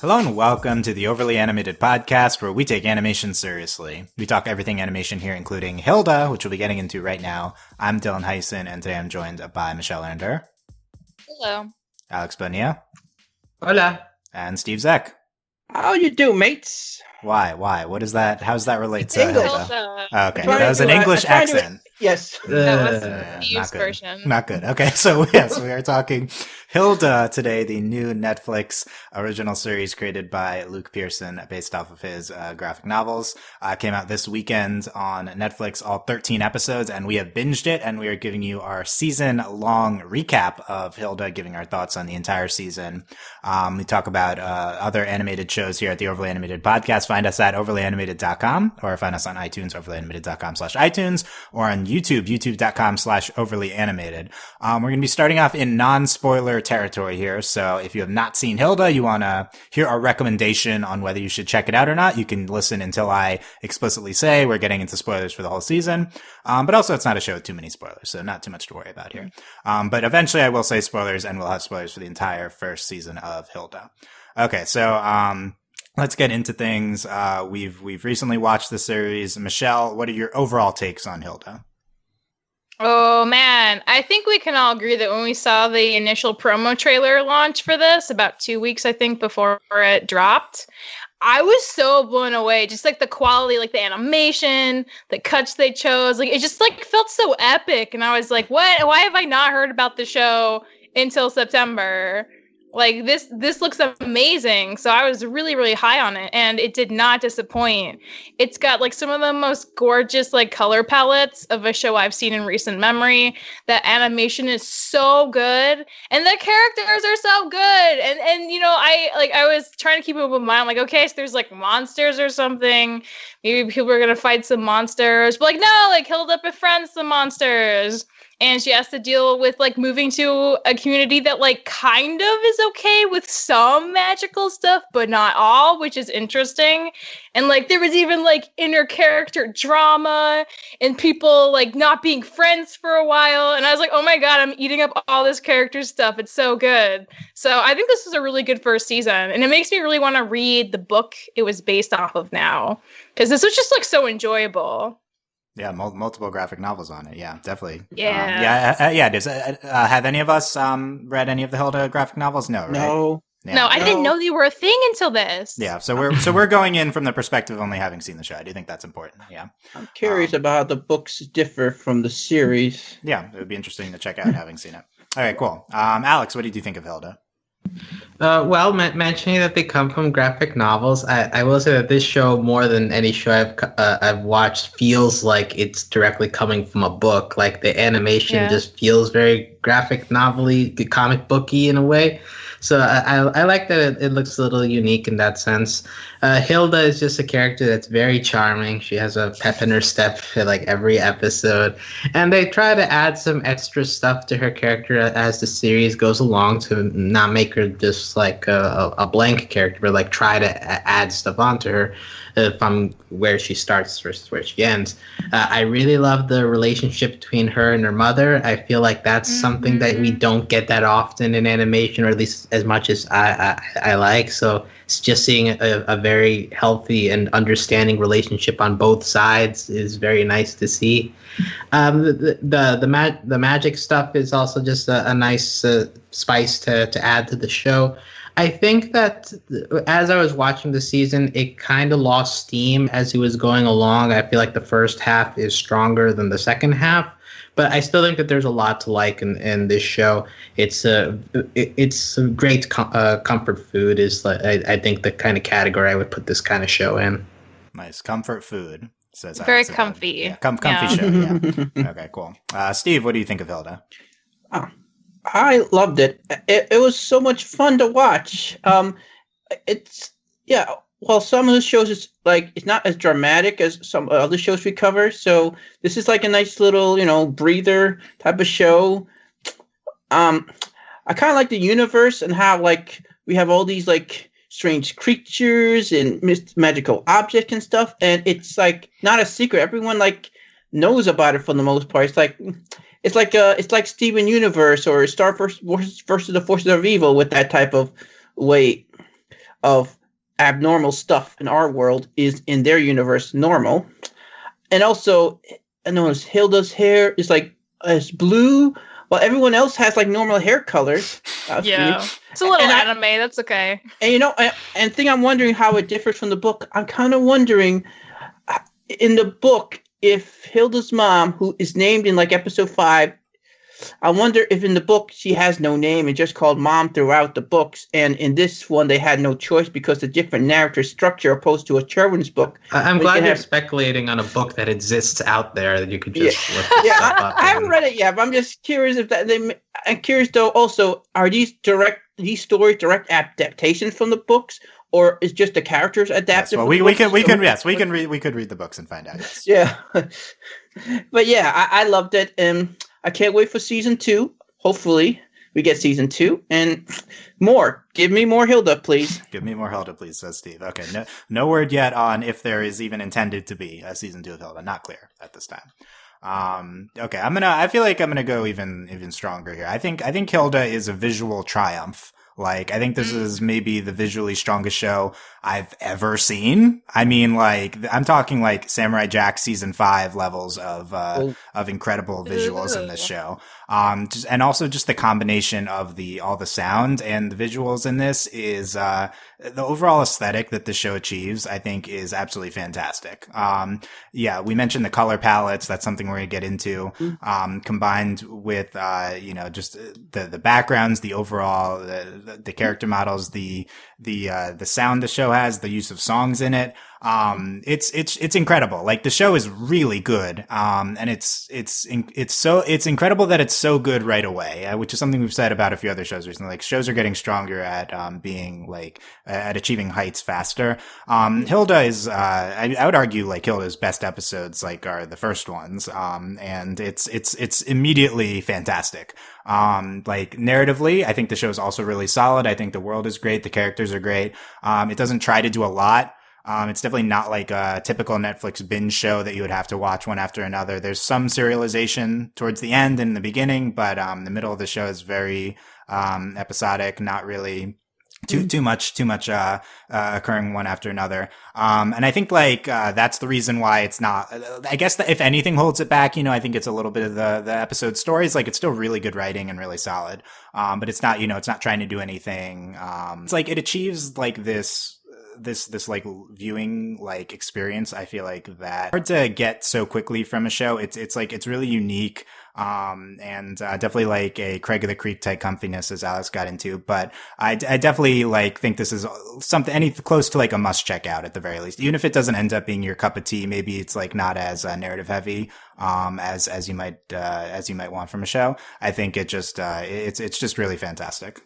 Hello and welcome to the Overly Animated Podcast, where we take animation seriously. We talk everything animation here, including Hilda, which we'll be getting into right now. I'm Dylan Hysen, and today I'm joined by Michelle Anderer. Hello. Alex Bonilla. Hola. And Steve Zeck. How you do, mates? Why? What does that? How does that relate to English. Hilda? Okay, that was an English accent. Yes. That was Steve's version. Not good. Okay, so yes, we are talking Hilda today, the new Netflix original series created by Luke Pearson based off of his graphic novels. Came out this weekend on Netflix, all 13 episodes, and we have binged it, and we are giving you our season-long recap of Hilda, giving our thoughts on the entire season. We talk about other animated shows here at the Overly Animated Podcast. Find us at overlyanimated.com, or find us on iTunes, overlyanimated.com/iTunes, or on YouTube, youtube.com/overlyanimated. We're going to be starting off in non-spoiler territory here. So if you have not seen Hilda, you want to hear our recommendation on whether you should check it out or not, you can listen until I explicitly say we're getting into spoilers for the whole season. But also it's not a show with too many spoilers, so not too much to worry about here. But eventually I will say spoilers, and we'll have spoilers for the entire first season of Hilda. Okay, so let's get into things. We've recently watched the series. Michelle, what are your overall takes on Hilda? Oh man, I think we can all agree that when we saw the initial promo trailer launch for this, about 2 weeks, I think, before it dropped, I was so blown away. Just like the quality, like the animation, the cuts they chose, like it just like felt so epic. And I was like, what? Why have I not heard about the show until September? Like this looks amazing. So I was really, really high on it, and it did not disappoint. It's got like some of the most gorgeous like color palettes of a show I've seen in recent memory. The animation is so good, and the characters are so good. And you know, I was trying to keep it with my mind. I'm like, okay, so there's like monsters or something. Maybe people are gonna fight some monsters, but like no, like Hilda befriends the monsters. And she has to deal with like moving to a community that like kind of is okay with some magical stuff, but not all, which is interesting. And like there was even like inner character drama and people like not being friends for a while. And I was like, oh my God, I'm eating up all this character stuff. It's so good. So I think this is a really good first season. And it makes me really want to read the book it was based off of now, because this was just like so enjoyable. Yeah, multiple graphic novels on it. Yeah, definitely. Yeah. Yeah. Does have any of us read any of the Hilda graphic novels? No, right? No. Yeah. No, I didn't know they were a thing until this. Yeah, so we're going in from the perspective of only having seen the show. I do think that's important. Yeah. I'm curious about how the books differ from the series. Yeah, it would be interesting to check out having seen it. All right, cool. Alex, what did you think of Hilda? Well, mentioning that they come from graphic novels, I will say that this show, more than any show I've watched, feels like it's directly coming from a book. Like the animation just feels very graphic novel-y, comic booky in a way. So I like that it looks a little unique in that sense. Hilda is just a character that's very charming. She has a pep in her step in like every episode. And they try to add some extra stuff to her character as the series goes along to not make her just like a blank character, but like try to add stuff onto her from where she starts versus where she ends. I really love the relationship between her and her mother. I feel like that's something that we don't get that often in animation, or at least as much as I like. So it's just seeing a very healthy and understanding relationship on both sides is very nice to see. The magic stuff is also just a nice spice to add to the show. I think that as I was watching the season, it kind of lost steam as it was going along. I feel like the first half is stronger than the second half, but I still think that there's a lot to like in this show. It's a great comfort food is I think the kind of category I would put this kind of show in. Nice comfort food. Says very comfy. Yeah, comfy show. Yeah. Okay, cool. Steve, what do you think of Hilda? Oh, I loved it. It was so much fun to watch. Well, some of the shows is like it's not as dramatic as some other shows we cover. So this is like a nice little, breather type of show. I kind of like the universe and how like we have all these like strange creatures and magical objects and stuff, and it's like not a secret. Everyone like knows about it for the most part. It's like Steven Universe or Star versus the Forces of Evil with that type of weight. of abnormal stuff in our world is in their universe normal. And also, I noticed Hilda's hair is like is blue, while everyone else has like normal hair colors. Yeah, it's a little anime. That's okay. And and thing I'm wondering how it differs from the book. I'm kind of wondering in the book if Hilda's mom, who is named in like episode 5, I wonder if in the book she has no name and just called Mom throughout the books, and in this one they had no choice because the different narrative structure opposed to a children's book. I'm glad you're speculating on a book that exists out there that you could just look stuff up. I haven't read it yet, but I'm just curious if I'm curious though. Also, are these stories direct adaptations from the books, or is just the characters adapted? Yes, well, we could read the books and find out. Yes. Yeah, but yeah, I loved it, and I can't wait for season 2. Hopefully, we get season 2 and more. Give me more Hilda, please. Give me more Hilda, please, says Steve. Okay, no word yet on if there is even intended to be a season 2 of Hilda. Not clear at this time. Okay, I feel like I'm gonna go even stronger here. I think Hilda is a visual triumph. Like, I think this is maybe the visually strongest show I've ever seen. I mean, like, I'm talking like Samurai Jack season 5 levels of incredible visuals in this show. And also just the combination of all the sound and the visuals in this is, the overall aesthetic that the show achieves, I think, is absolutely fantastic. Yeah, we mentioned the color palettes. That's something we're going to get into. Combined with, just the backgrounds, the overall, the character models, the sound the show has, the use of songs in it. It's incredible. Like, the show is really good. And it's incredible that it's so good right away, which is something we've said about a few other shows recently. Like, shows are getting stronger at, being like, at achieving heights faster. Hilda is, I would argue like Hilda's best episodes, like, are the first ones. And it's immediately fantastic. Like, narratively, I think the show is also really solid. I think the world is great. The characters are great. It doesn't try to do a lot. It's definitely not like a typical Netflix binge show that you would have to watch one after another. There's some serialization towards the end and the beginning, but the middle of the show is very episodic, not really too much occurring one after another. And I think like that's the reason why it's not, I guess that if anything holds it back, I think it's a little bit of the episode stories. Like, it's still really good writing and really solid. But it's not, it's not trying to do anything. It's like it achieves like this like viewing like experience. I feel like that hard to get so quickly from a show. It's like, it's really unique. And definitely like a Craig of the Creek type comfiness, as Alex got into, but I definitely like think this is something close to like a must check out at the very least. Even if it doesn't end up being your cup of tea, maybe it's like not as narrative heavy as you might want from a show. I think it just it's just really fantastic.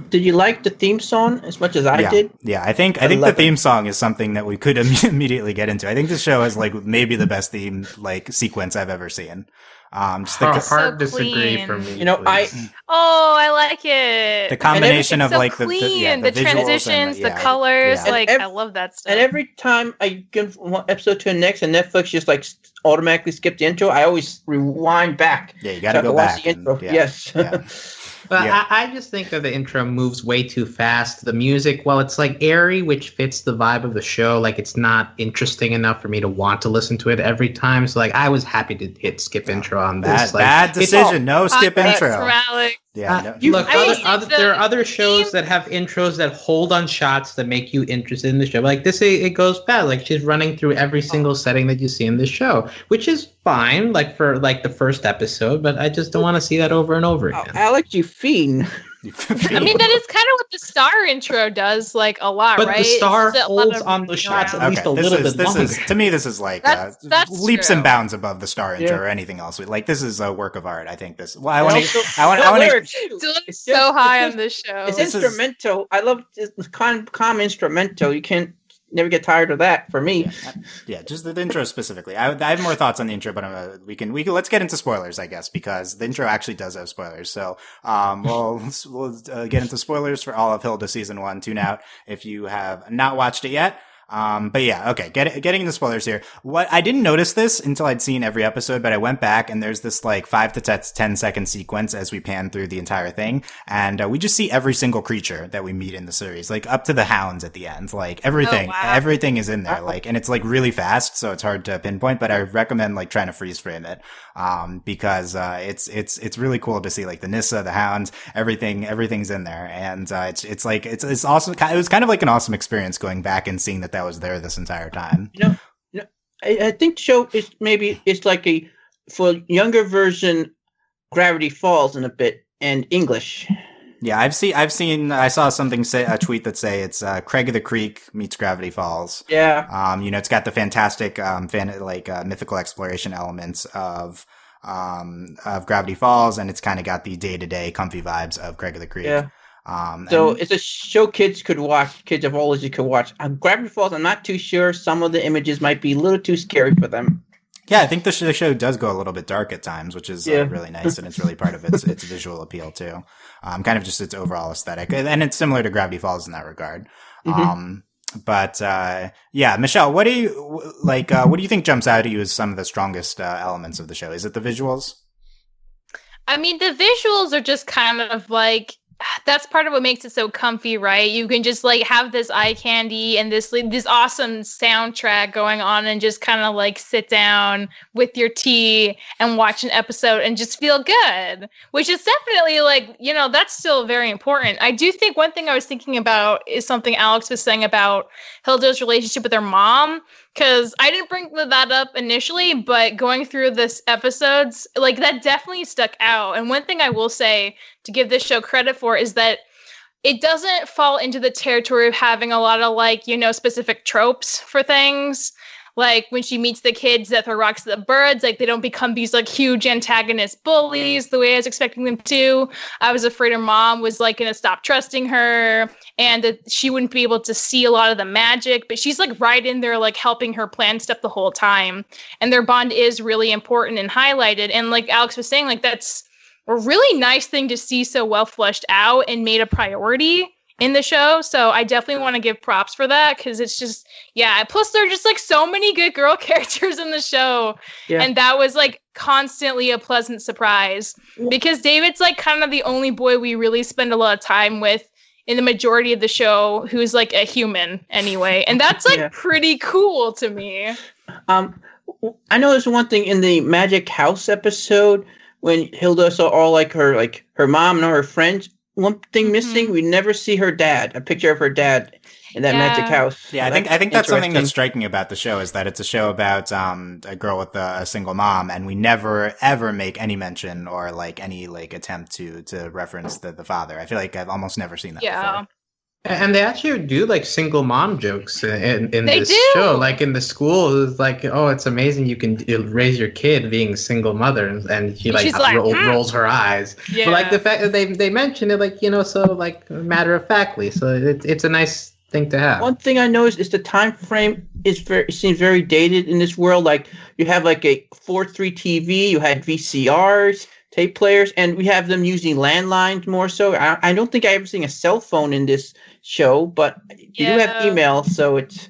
Did you like the theme song as much as I did? Yeah, I think the theme song is something that we could immediately get into. I think this show has like maybe the best theme like sequence I've ever seen. Just hard disagree for me. I like it. The combination of so like clean, the transitions, and the colors. Yeah. Like, I love that stuff. And every time I give one episode to the next, and Netflix just like automatically skip the intro, I always rewind back. Yeah, you got to go back. The intro. Yes. Yeah. But I just think that the intro moves way too fast. The music, while it's like airy, which fits the vibe of the show, like, it's not interesting enough for me to want to listen to it every time. So like, I was happy to hit skip intro on this. Bad decision. No skip intro. Yeah. Look, there are other shows that have intros that hold on shots that make you interested in the show. Like this, it goes bad. Like, she's running through every single setting that you see in this show, which is fine, like for like the first episode, but I just don't want to see that over and over again. Alex, you fiend. I mean, that is kind of what the Star intro does, like, a lot, but right? the Star holds on the shots at least a little bit longer. To me, this is like that's leaps true. and bounds above the Star intro or anything else. Like, this is a work of art. I think this. Well, I want to. So high on this show. It's instrumental. I love this calm instrumental. You can't never get tired of that for me. Yeah, just the intro specifically. I have more thoughts on the intro, but we can let's get into spoilers, I guess, because the intro actually does have spoilers. So, we'll get into spoilers for all of Hilda season 1. Tune out if you have not watched it yet. But yeah, okay. Getting into spoilers here. What I didn't notice this until I'd seen every episode, but I went back and there's this like 5 to 10 second sequence as we pan through the entire thing, and we just see every single creature that we meet in the series, like up to the hounds at the end, like everything. Oh, wow. Everything is in there, like, and it's like really fast, so it's hard to pinpoint. But I recommend like trying to freeze frame it, because it's really cool to see like the Nisse, the hounds, everything's in there, and it's awesome. It was kind of like an awesome experience going back and seeing that was there this entire time. I think the show is maybe it's like a for younger version Gravity Falls in a bit and English. Yeah, I saw something a tweet that say it's Craig of the Creek meets Gravity Falls. Yeah. It's got the fantastic mythical exploration elements of Gravity Falls, and it's kind of got the day-to-day comfy vibes of Craig of the Creek. Yeah. So it's a show kids could watch, kids of all ages could watch. Gravity Falls, I'm not too sure. Some of the images might be a little too scary for them. Yeah, I think the show does go a little bit dark at times, which is really nice, and it's really part of its visual appeal too. Kind of just its overall aesthetic, and it's similar to Gravity Falls in that regard. Mm-hmm. Michelle, what do you think jumps out at you as some of the strongest elements of the show? Is it the visuals? I mean, the visuals are just kind of like, that's part of what makes it so comfy, right? You can just like have this eye candy and this awesome soundtrack going on and just kind of like sit down with your tea and watch an episode and just feel good, which is definitely like, that's still very important. I do think one thing I was thinking about is something Alex was saying about Hilda's relationship with her mom. Because I didn't bring that up initially, but going through this episodes, like that definitely stuck out. And one thing I will say to give this show credit for is that it doesn't fall into the territory of having a lot of specific tropes for things. Like when she meets the kids that throw rocks at the birds, like they don't become these like huge antagonist bullies the way I was expecting them to. I was afraid her mom was like going to stop trusting her and that she wouldn't be able to see a lot of the magic, but she's like right in there, like helping her plan stuff the whole time. And their bond is really important and highlighted. And like Alex was saying, like that's a really nice thing to see so well fleshed out and made a priority in the show. So I definitely want to give props for that because it's just, plus there are just like so many good girl characters in the show. Yeah. And that was like constantly a pleasant surprise because David's like kind of the only boy we really spend a lot of time with in the majority of the show who's like a human anyway. And that's like pretty cool to me. I know there's one thing in the Magic House episode when Hilda saw all like her mom and all her friends. One thing missing, we never see her dad, a picture of her dad in that Magic House. Yeah, I think that's something that's striking about the show is that it's a show about a girl with a single mom, and we never ever make any mention or like any like attempt to reference the father. I feel like I've almost never seen that before. And they actually do like single mom jokes in this show. Like in the school, it's like, oh, it's amazing you can raise your kid being a single mother, and she like rolls her eyes. Yeah. But like the fact that they mention it, like so like matter of factly. So it's a nice thing to have. One thing I noticed is the time frame seems very dated in this world. Like you have like a 4:3 TV, you had VCRs. Tape players, and we have them using landlines more so. I don't think I ever seen a cell phone in this show, but you do have email, so it's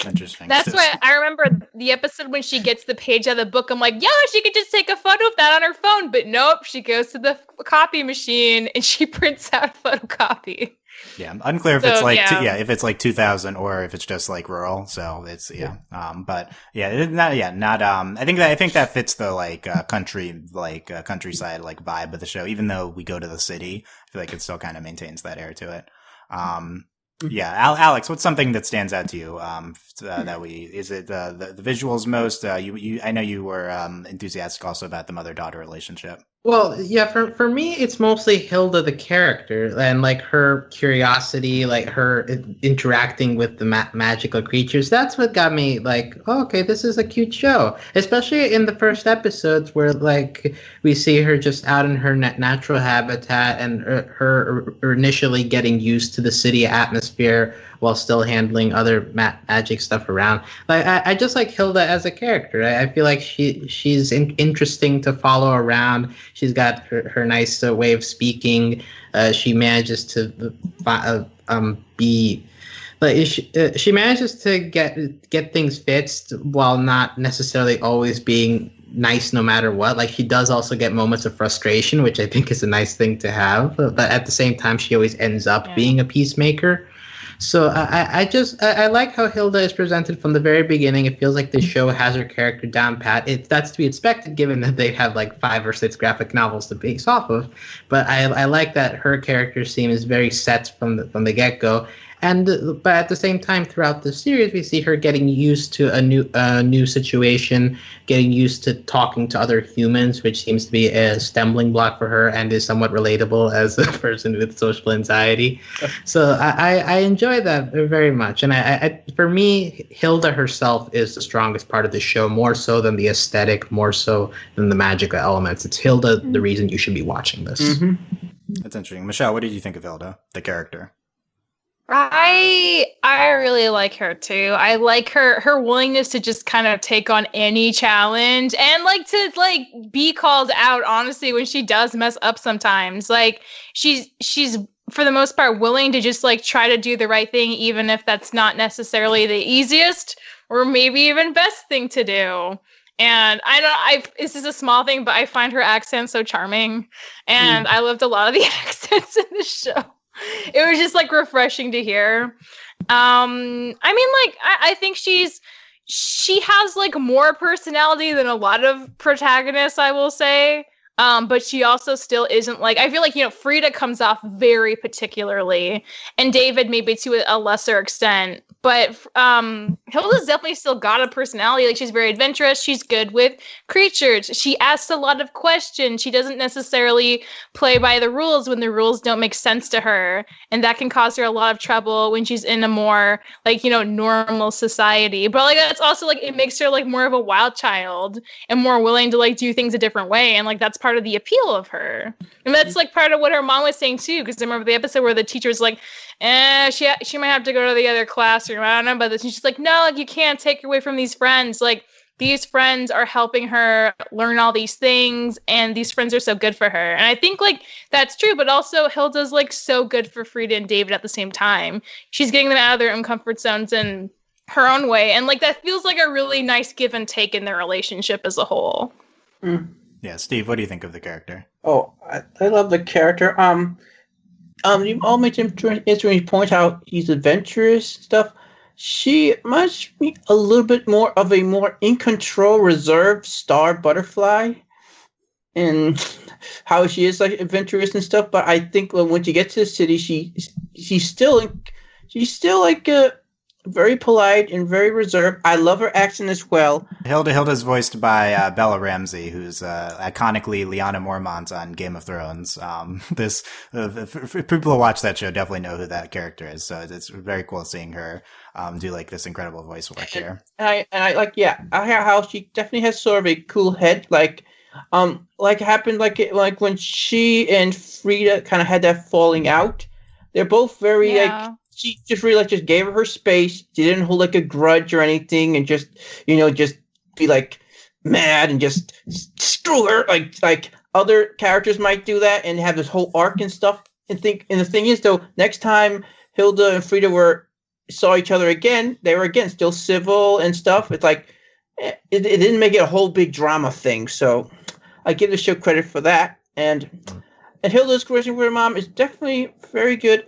interesting. That's why I remember the episode when she gets the page out of the book. I'm like, she could just take a photo of that on her phone, but nope, she goes to the copy machine and she prints out a photocopy. Yeah, unclear if it's like if it's like 2000 or if it's just like rural. So it's but not I think that fits the like countryside like vibe of the show. Even though we go to the city, I feel like it still kind of maintains that air to it. Alex, what's something that stands out to you? Is it the visuals most? I know you were enthusiastic also about the mother-daughter relationship. Well, yeah, for me, it's mostly Hilda, the character, and like her curiosity, like her interacting with the magical creatures. That's what got me like, oh, okay, this is a cute show. Especially in the first episodes where like we see her just out in her natural habitat and her initially getting used to the city atmosphere while still handling other magic stuff around. Like I just like Hilda as a character. I feel like she's interesting to follow around. She's got her nice way of speaking. She manages to be Like she manages to get things fixed while not necessarily always being nice no matter what. Like she does also get moments of frustration, which I think is a nice thing to have. But at the same time, she always ends up being a peacemaker. So I like how Hilda is presented from the very beginning. It feels like the show has her character down pat. That's to be expected given that they have like 5 or 6 graphic novels to base off of. But I like that her character seems very set from the get go. But at the same time, throughout the series, we see her getting used to a new situation, getting used to talking to other humans, which seems to be a stumbling block for her and is somewhat relatable as a person with social anxiety. So I enjoy that very much. And I for me, Hilda herself is the strongest part of the show, more so than the aesthetic, more so than the magical elements. It's Hilda the reason you should be watching this. Mm-hmm. That's interesting. Michelle, what did you think of Hilda, the character? I really like her too. I like her willingness to just kind of take on any challenge and like to like be called out honestly when she does mess up sometimes. Like she's for the most part willing to just like try to do the right thing even if that's not necessarily the easiest or maybe even best thing to do. And this is a small thing, but I find her accent so charming and I loved a lot of the accents in the show. It was just like refreshing to hear. I mean, like I think she has like more personality than a lot of protagonists, I will say. But she also still isn't like, I feel like, Frieda comes off very particularly and David maybe to a lesser extent, but Hilda's definitely still got a personality. Like she's very adventurous. She's good with creatures. She asks a lot of questions. She doesn't necessarily play by the rules when the rules don't make sense to her. And that can cause her a lot of trouble when she's in a more like, normal society. But like, that's also like, it makes her like more of a wild child and more willing to like do things a different way. And like, that's part of the appeal of her. And that's like part of what her mom was saying too. Because I remember the episode where the teacher's like, she might have to go to the other classroom. I don't know about this. And she's like, no, like you can't take her away from these friends. Like these friends are helping her learn all these things and these friends are so good for her. And I think like that's true, but also Hilda's like so good for Frieda and David at the same time. She's getting them out of their own comfort zones in her own way. And like that feels like a really nice give and take in their relationship as a whole. Yeah, Steve, what do you think of the character? Oh, I love the character. You all made some interesting points how he's adventurous stuff. She must be a little bit more of a more in control, reserved star butterfly, and how she is like adventurous and stuff. But I think when she gets to the city, she's still like very polite and very reserved. I love her accent as well. Hilda's voiced by Bella Ramsey, who's iconically Lyanna Mormont on Game of Thrones. For people who watch that show definitely know who that character is. So it's very cool seeing her do like this incredible voice work here. And I like how she definitely has sort of a cool head, like it happened like when she and Frieda kind of had that falling out. They're both very like. She just really just gave her space. She didn't hold like a grudge or anything, and just be like mad and just screw her like other characters might do that and have this whole arc and stuff. And the thing is though, next time Hilda and Frieda saw each other again, they were again still civil and stuff. It's like it didn't make it a whole big drama thing. So I give the show credit for that. And Hilda's conversation with her mom is definitely very good.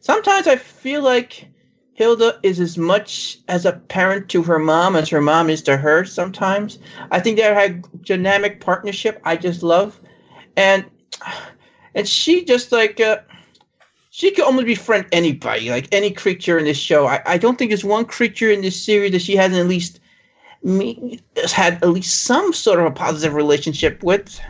Sometimes I feel like Hilda is as much as a parent to her mom as her mom is to her sometimes. I think they had a dynamic partnership I just love. And she just like, she could almost befriend anybody, like any creature in this show. I don't think there's one creature in this series that she hasn't had at least some sort of a positive relationship with.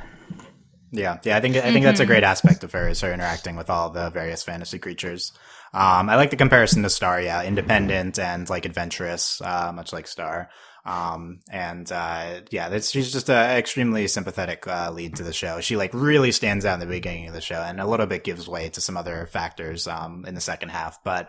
Yeah, I think that's a great aspect of her, is her interacting with all the various fantasy creatures. I like the comparison to Star, independent and like adventurous, much like Star. She's just an extremely sympathetic lead to the show. She like really stands out in the beginning of the show, and a little bit gives way to some other factors in the second half. But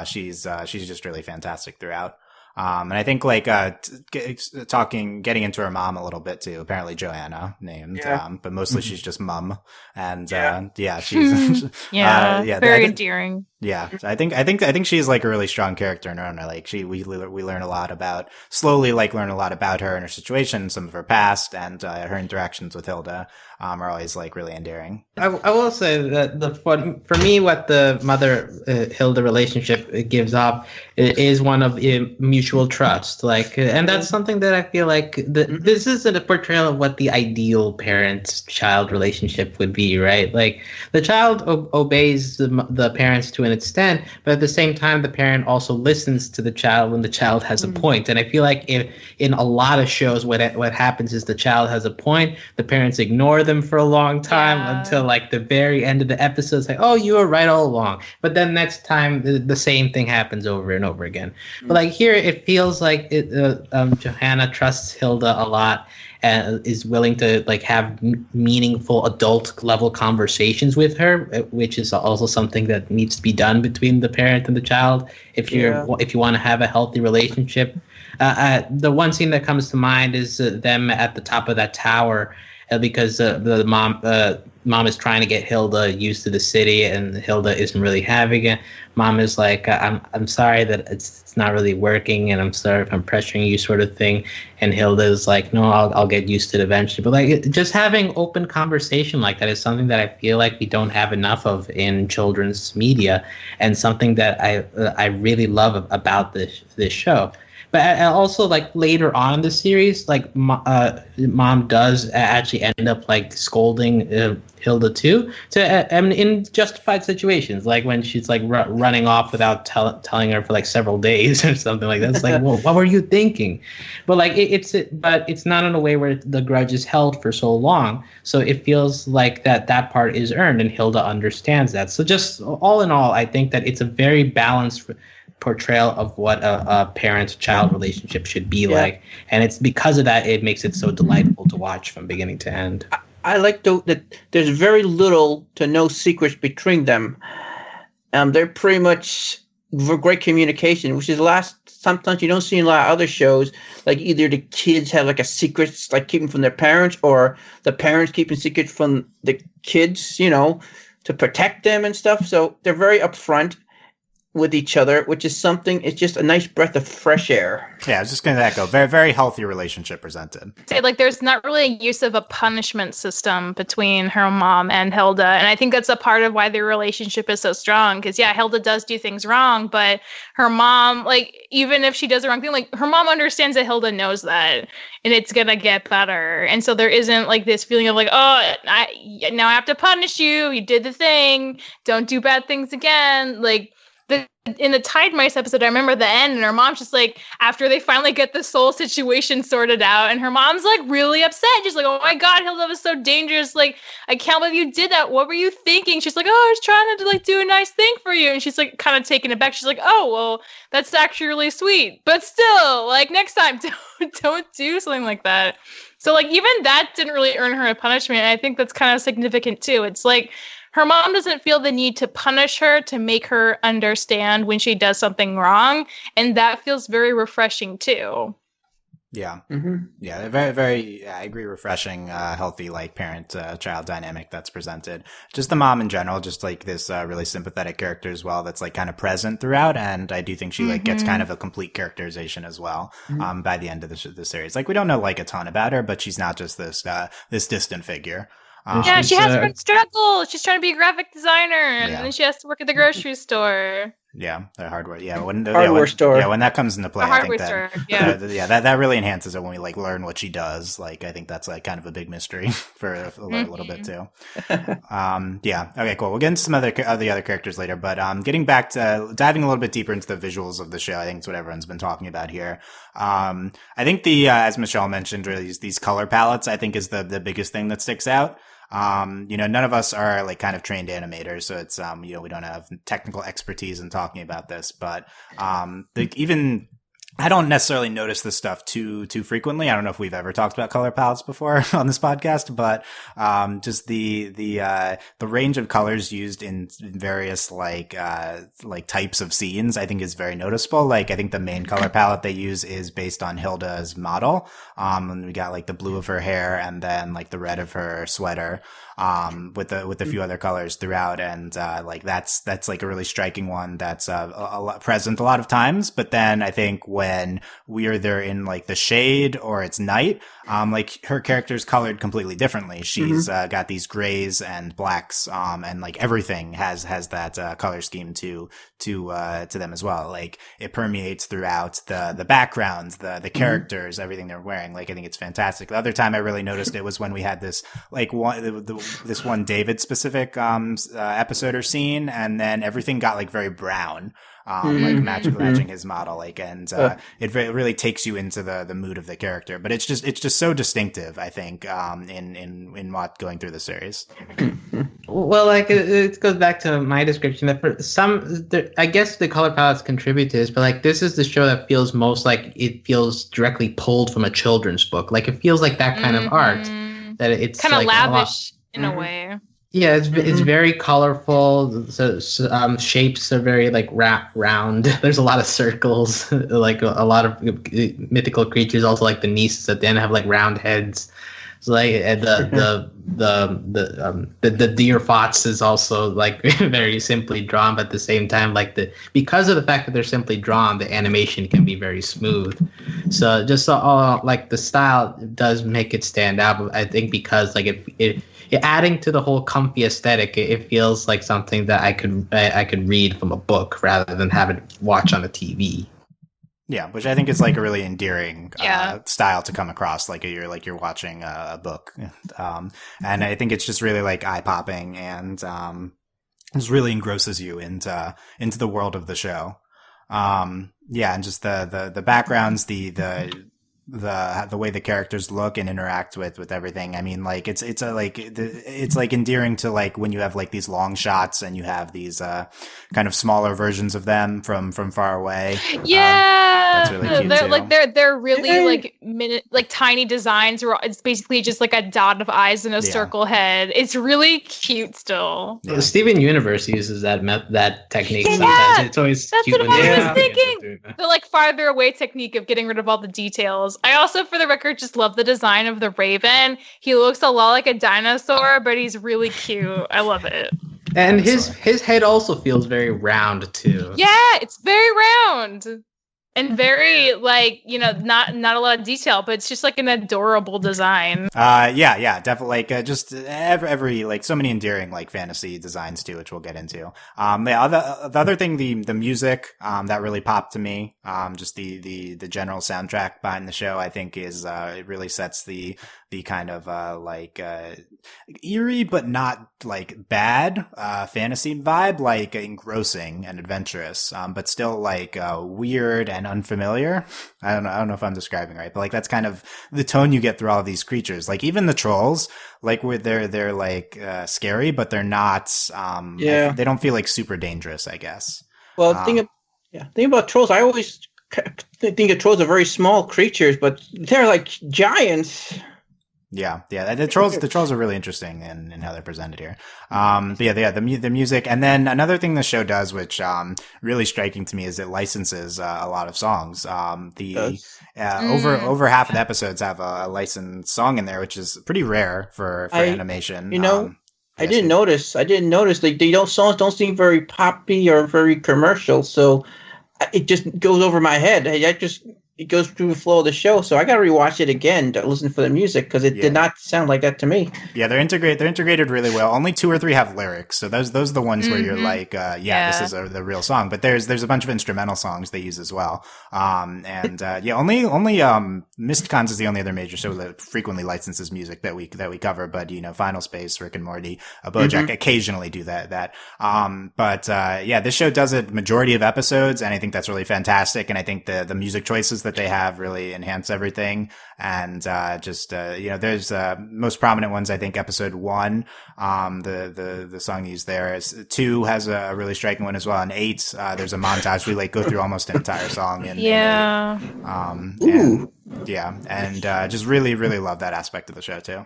she's just really fantastic throughout. And I think like getting into her mom a little bit too. Apparently Joanna named, but mostly she's just mum. And she's very endearing. Yeah, so I think she's like a really strong character in her own. Like we learn a lot about learn a lot about her and her situation, some of her past, and her interactions with Hilda are always like really endearing. I will say that for me, what the mother Hilda relationship gives off is one of mutual trust. Like, and that's something that I feel like this isn't a portrayal of what the ideal parent-child relationship would be, right? Like, the child obeys the parents to an extent, but at the same time, the parent also listens to the child when the child has a point. And I feel like in a lot of shows, what happens is the child has a point, the parents ignore them for a long time until like the very end of the episode. It's like, oh, you were right all along. But then next time, the same thing happens over and over again. But like here, it feels like Johanna trusts Hilda a lot and is willing to like have meaningful adult level conversations with her, which is also something that needs to be done between the parent and the child if you want to have a healthy relationship. The one scene that comes to mind is them at the top of that tower because the mom is trying to get Hilda used to the city, and Hilda isn't really having it. Mom is like, I'm sorry that it's not really working, and I'm sorry if I'm pressuring you, sort of thing. And Hilda is like, no, I'll get used to it eventually. But like, just having open conversation like that is something that I feel like we don't have enough of in children's media, and something that I really love about this show. But also, like, later on in the series, like, mom does actually end up, like, scolding Hilda, too, in justified situations, like when she's, like, running off without telling her for, like, several days or something like that. It's like, well, what were you thinking? But, like, it's not in a way where the grudge is held for so long. So it feels like that part is earned, and Hilda understands that. So just all in all, I think that it's a very balanced portrayal of what a parent-child relationship should be like, and it's because of that it makes it so delightful to watch from beginning to end. I like that there's very little to no secrets between them. They're pretty much great communication, which is sometimes you don't see in a lot of other shows. Like either the kids have like a secret, like keeping from their parents, or the parents keeping secrets from the kids, to protect them and stuff. So they're very upfront with each other, which is something, it's just a nice breath of fresh air. Yeah, I was just going to echo. Very, very healthy relationship presented. Like, there's not really a use of a punishment system between her mom and Hilda. And I think that's a part of why their relationship is so strong. Because, Hilda does do things wrong, but her mom, like, even if she does the wrong thing, like, her mom understands that Hilda knows that. And it's going to get better. And so there isn't, like, this feeling of, like, oh, now I have to punish you. You did the thing. Don't do bad things again. Like, in the Tide Mice episode, I remember the end, and her mom's just like, after they finally get the soul situation sorted out, and her mom's like really upset. She's like, oh my God, Hilda was so dangerous. Like, I can't believe you did that. What were you thinking? She's like, oh, I was trying to like do a nice thing for you. And she's like kind of taken aback. She's like, oh, well, that's actually really sweet. But still, like, next time, don't do something like that. So like, even that didn't really earn her a punishment. And I think that's kind of significant too. It's like, her mom doesn't feel the need to punish her to make her understand when she does something wrong. And that feels very refreshing too. Yeah. Mm-hmm. Yeah. Very, very, I agree. Refreshing, healthy, like parent-child dynamic that's presented. Just the mom in general, just like this really sympathetic character as well. That's like kind of present throughout. And I do think she like gets kind of a complete characterization as well. By the end of the series, like we don't know like a ton about her, but she's not just this distant figure. She has her struggle. She's trying to be a graphic designer, and then she has to work at the grocery store. Yeah, the hardware. Yeah, hardware store. Yeah, when that comes into play, I think store. That really enhances it when we like learn what she does. Like, I think that's like kind of a big mystery for a little bit too. Okay, cool. We'll get into some the other characters later, but getting back to diving a little bit deeper into the visuals of the show, I think it's what everyone's been talking about here. I think as Michelle mentioned, really these color palettes, I think is the biggest thing that sticks out. None of us are like kind of trained animators, so it's, we don't have technical expertise in talking about this, but, even I don't necessarily notice this stuff too frequently. I don't know if we've ever talked about color palettes before on this podcast, but just the range of colors used in various like types of scenes, I think is very noticeable. Like I think the main color palette they use is based on Hilda's model. And we got like the blue of her hair and then like the red of her sweater. With a few other colors throughout. And, like that's like a really striking one that's, a lot present a lot of times. But then I think when we are there in like the shade or it's night, like her character's colored completely differently. She's, got these grays and blacks, and like everything has that, color scheme to them as well. Like it permeates throughout the backgrounds, the characters, everything they're wearing. Like I think it's fantastic. The other time I really noticed it was when we had this, like this one David specific episode or scene, and then everything got like very brown, like matching his model, like, and it really takes you into the mood of the character. But it's just so distinctive, I think, in what going through the series. Well, like it goes back to my description that for I guess the color palettes contribute to this, but like this is the show that feels most like it feels directly pulled from a children's book. Like it feels like that kind of art, that it's kind of like lavish in a way. Yeah, it's very colorful. So shapes are very like round. There's a lot of circles, like a lot of mythical creatures. Also, like the Nisse that then have like round heads. So like the deer fox is also like very simply drawn, but at the same time, like because of the fact that they're simply drawn, the animation can be very smooth. So just all like the style does make it stand out. But I think because like it adding to the whole comfy aesthetic, it feels like something that I could read from a book rather than have it watch on a TV. Yeah, which I think is like a really endearing style to come across, like you're watching a book, and I think it's just really like eye popping, and just really engrosses you into the world of the show. Yeah, and just the backgrounds, the way the characters look and interact with everything. I mean, like it's like endearing to like when you have like these long shots and you have these kind of smaller versions of them from far away. Yeah, that's really cute they're too. like they're really like tiny designs where it's basically just like a dot of eyes and a circle head. It's really cute still. Yeah. Steven Universe uses that technique Yeah, sometimes. It's always that's cute what when I they was thinking. The like farther away technique of getting rid of all the details. I also, for the record, just love the design of the Raven. He looks a lot like a dinosaur, but he's really cute. I love it. And his head also feels very round too. Yeah, it's very round. And very like, not a lot of detail, but it's just like an adorable design. Yeah, definitely. Like just every like so many endearing like fantasy designs too, which we'll get into. The other thing, the music that really popped to me, just the general soundtrack behind the show, I think is it really sets the kind of eerie but not like bad fantasy vibe, like engrossing and adventurous, but still like weird and unfamiliar. I don't know if I'm describing right, but like that's kind of the tone you get through all of these creatures. Like even the trolls, like where they're like scary, but they're not. They don't feel like super dangerous, I guess. Well, think about trolls. I always think of trolls are very small creatures, but they're like giants. Yeah. The trolls are really interesting in how they're presented here. But the music, and then another thing the show does, which really striking to me, is it licenses a lot of songs. Over half of the episodes have a licensed song in there, which is pretty rare for animation. I didn't notice. Like songs don't seem very poppy or very commercial, so it just goes over my head. It goes through the flow of the show, so I got to rewatch it again to listen for the music because it did not sound like that to me. Yeah, they're integrated really well. Only 2 or 3 have lyrics, so those are the ones where you're like, this is the real song. But there's a bunch of instrumental songs they use as well. Only Mistcons is the only other major show that frequently licenses music that we cover. But Final Space, Rick and Morty, BoJack occasionally do that. This show does it majority of episodes, and I think that's really fantastic. And I think the music choices that they have really enhance everything. And there's most prominent ones. I think episode 1, the song used there is 2 has a really striking one as well. And 8, there's a montage. We go through almost an entire song. In 8. And just really, really love that aspect of the show too.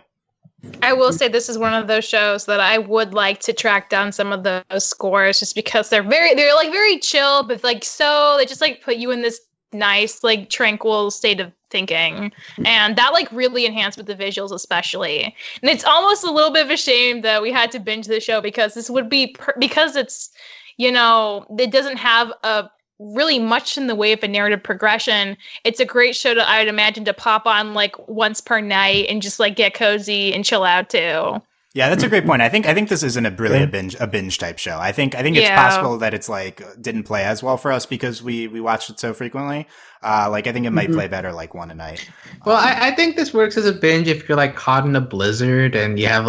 I will say this is one of those shows that I would like to track down some of those scores, just because they're very chill, but they just put you in this nice, tranquil state of thinking, and that really enhanced with the visuals especially. And it's almost a little bit of a shame that we had to binge the show, because this would be because it's, it doesn't have a really much in the way of a narrative progression. It's a great show to, I'd imagine, to pop on once per night and just get cozy and chill out to. Yeah, that's a great point. I think this isn't a binge type show. I think it's possible that it's didn't play as well for us because we watched it so frequently. I think it might play better one a night. Well, I think this works as a binge if you're caught in a blizzard and you have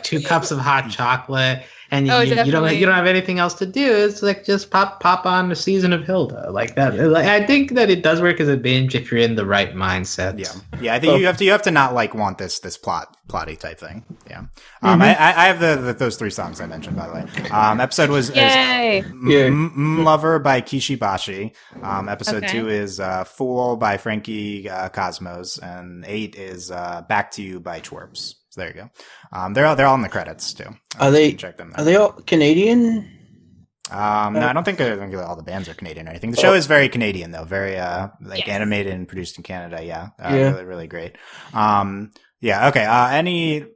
2 cups of hot chocolate. And you don't have anything else to do. It's just pop on a season of Hilda like that. I think that it does work as a binge if you're in the right mindset. Yeah. I think you have to not want this plotty type thing. Yeah. I have those 3 songs I mentioned, by the way. Episode was Lover by Kishi Bashi. Episode 2 is Fool by Frankie Cosmos, and 8 is Back to You by Twerps. So there you go. They're all in the credits too. Are they? Check them out. Are they all Canadian? No, I don't think all the bands are Canadian or anything. The show is very Canadian though, very animated and produced in Canada. Yeah, really, really great. Okay. Any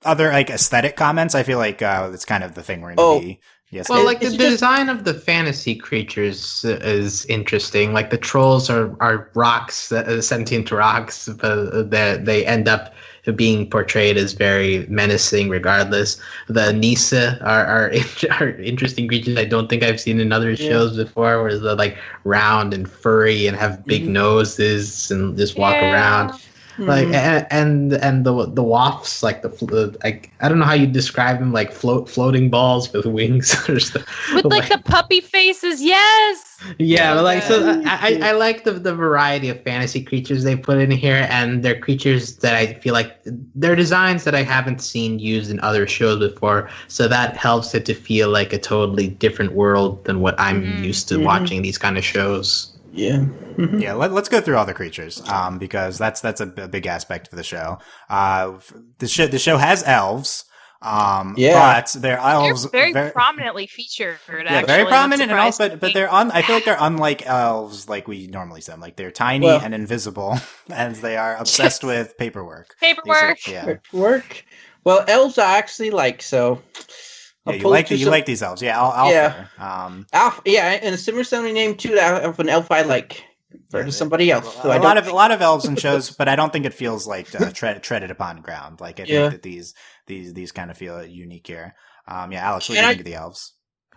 other aesthetic comments? I feel it's kind of the thing we're going to be. Yes. Well, the design of the fantasy creatures is interesting. The trolls are rocks, sentient rocks, but they end up being portrayed as very menacing regardless. The Nisse are interesting creatures I don't think I've seen in other shows before, where they're round and furry and have big noses and just walk around. And the wafts, I don't know how you describe them, floating balls with wings or stuff. With the puppy faces, yes. Yeah, I like the variety of fantasy creatures they put in here, and they're creatures that I feel they're designs that I haven't seen used in other shows before, so that helps it to feel like a totally different world than what I'm used to watching these kind of shows. Yeah. Yeah, let's go through all the creatures, because that's a big aspect of the show. The show has elves, but they're elves very prominently featured. Yeah, very prominent, and also, but they're I feel they're unlike elves we normally see them. They're tiny and invisible, and they are obsessed with paperwork. Paperwork. Well, elves are actually so. Yeah, you like these elves. Yeah, Alpha. Alpha, and a similar sounding name too of an elf I like. To somebody else. A lot of elves in shows, but I don't think it feels treaded upon ground. I think that these kind of feel unique here. Alex, what do you think of the elves?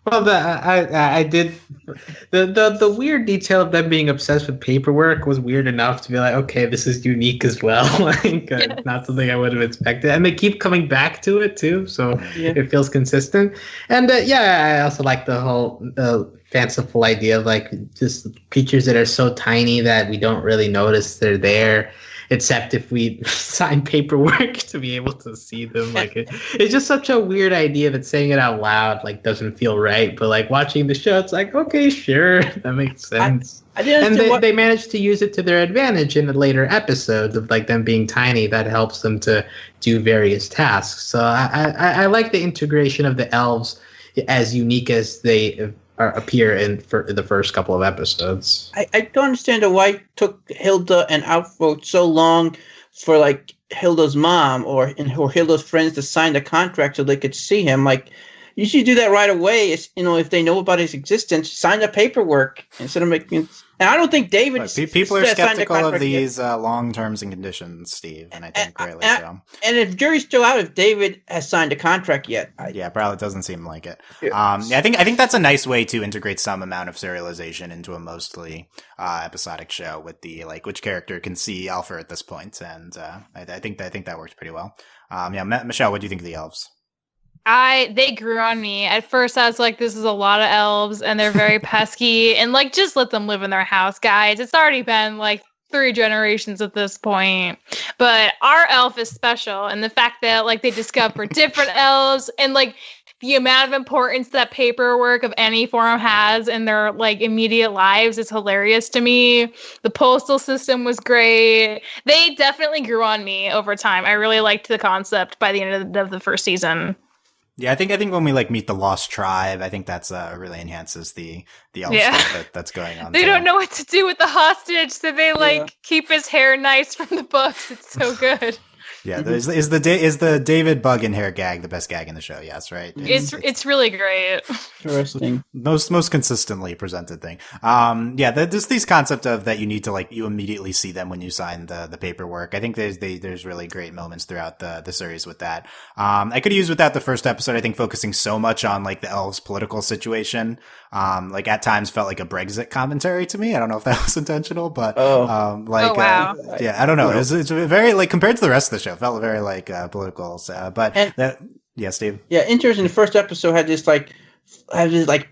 Well, I did the weird detail of them being obsessed with paperwork was weird enough to be okay, this is unique as well. Not something I would have expected, and they keep coming back to it too, so it feels consistent. And I also like the whole fanciful idea of just creatures that are so tiny that we don't really notice they're there, except if we sign paperwork to be able to see them. It's just such a weird idea that saying it out loud doesn't feel right, but watching the show, it's okay, sure, that makes sense. They managed to use it to their advantage in the later episodes of them being tiny. That helps them to do various tasks. So I like the integration of the elves as unique as they appear in the first couple of episodes. I don't understand why it took Hilda and Outvote so long for Hilda's mom or Hilda's friends to sign the contract so they could see him. You should do that right away. If they know about his existence, sign the paperwork instead of making. And I don't think David. Look, people are skeptical of these long terms and conditions, Steve, and I think rightly so. And if jury's still out, if David has signed a contract yet, probably doesn't seem like it. I think that's a nice way to integrate some amount of serialization into a mostly episodic show with the which character can see Alpha at this point, and I think that works pretty well. Michelle, what do you think of the elves? They grew on me. At first I was like, this is a lot of elves and they're very pesky and like just let them live in their house, guys. It's already been like 3 generations at this point. But our elf is special, and the fact that like they discover different elves and like the amount of importance that paperwork of any form has in their like immediate lives is hilarious to me. The postal system was great. They definitely grew on me over time. I really liked the concept by the end of the first season. Yeah, I think when we like meet the Lost Tribe, I think that's really enhances the elf stuff that's going on. They don't know what to do with the hostage, so they like keep his hair nice from the books. It's so good. Yeah, is the David bug in hair gag the best gag in the show? Yes, right. It's really great. Interesting. Most consistently presented thing. There's these concept of that you need to like you immediately see them when you sign the paperwork. I think there's really great moments throughout the series with that. I could use without the first episode. I think focusing so much on like the elves' political situation. Like at times felt like a Brexit commentary to me. I don't know if that was intentional, but wow. I don't know. It's very like compared to the rest of the show, it felt very like political. So, Steve. Yeah, interesting. The first episode had this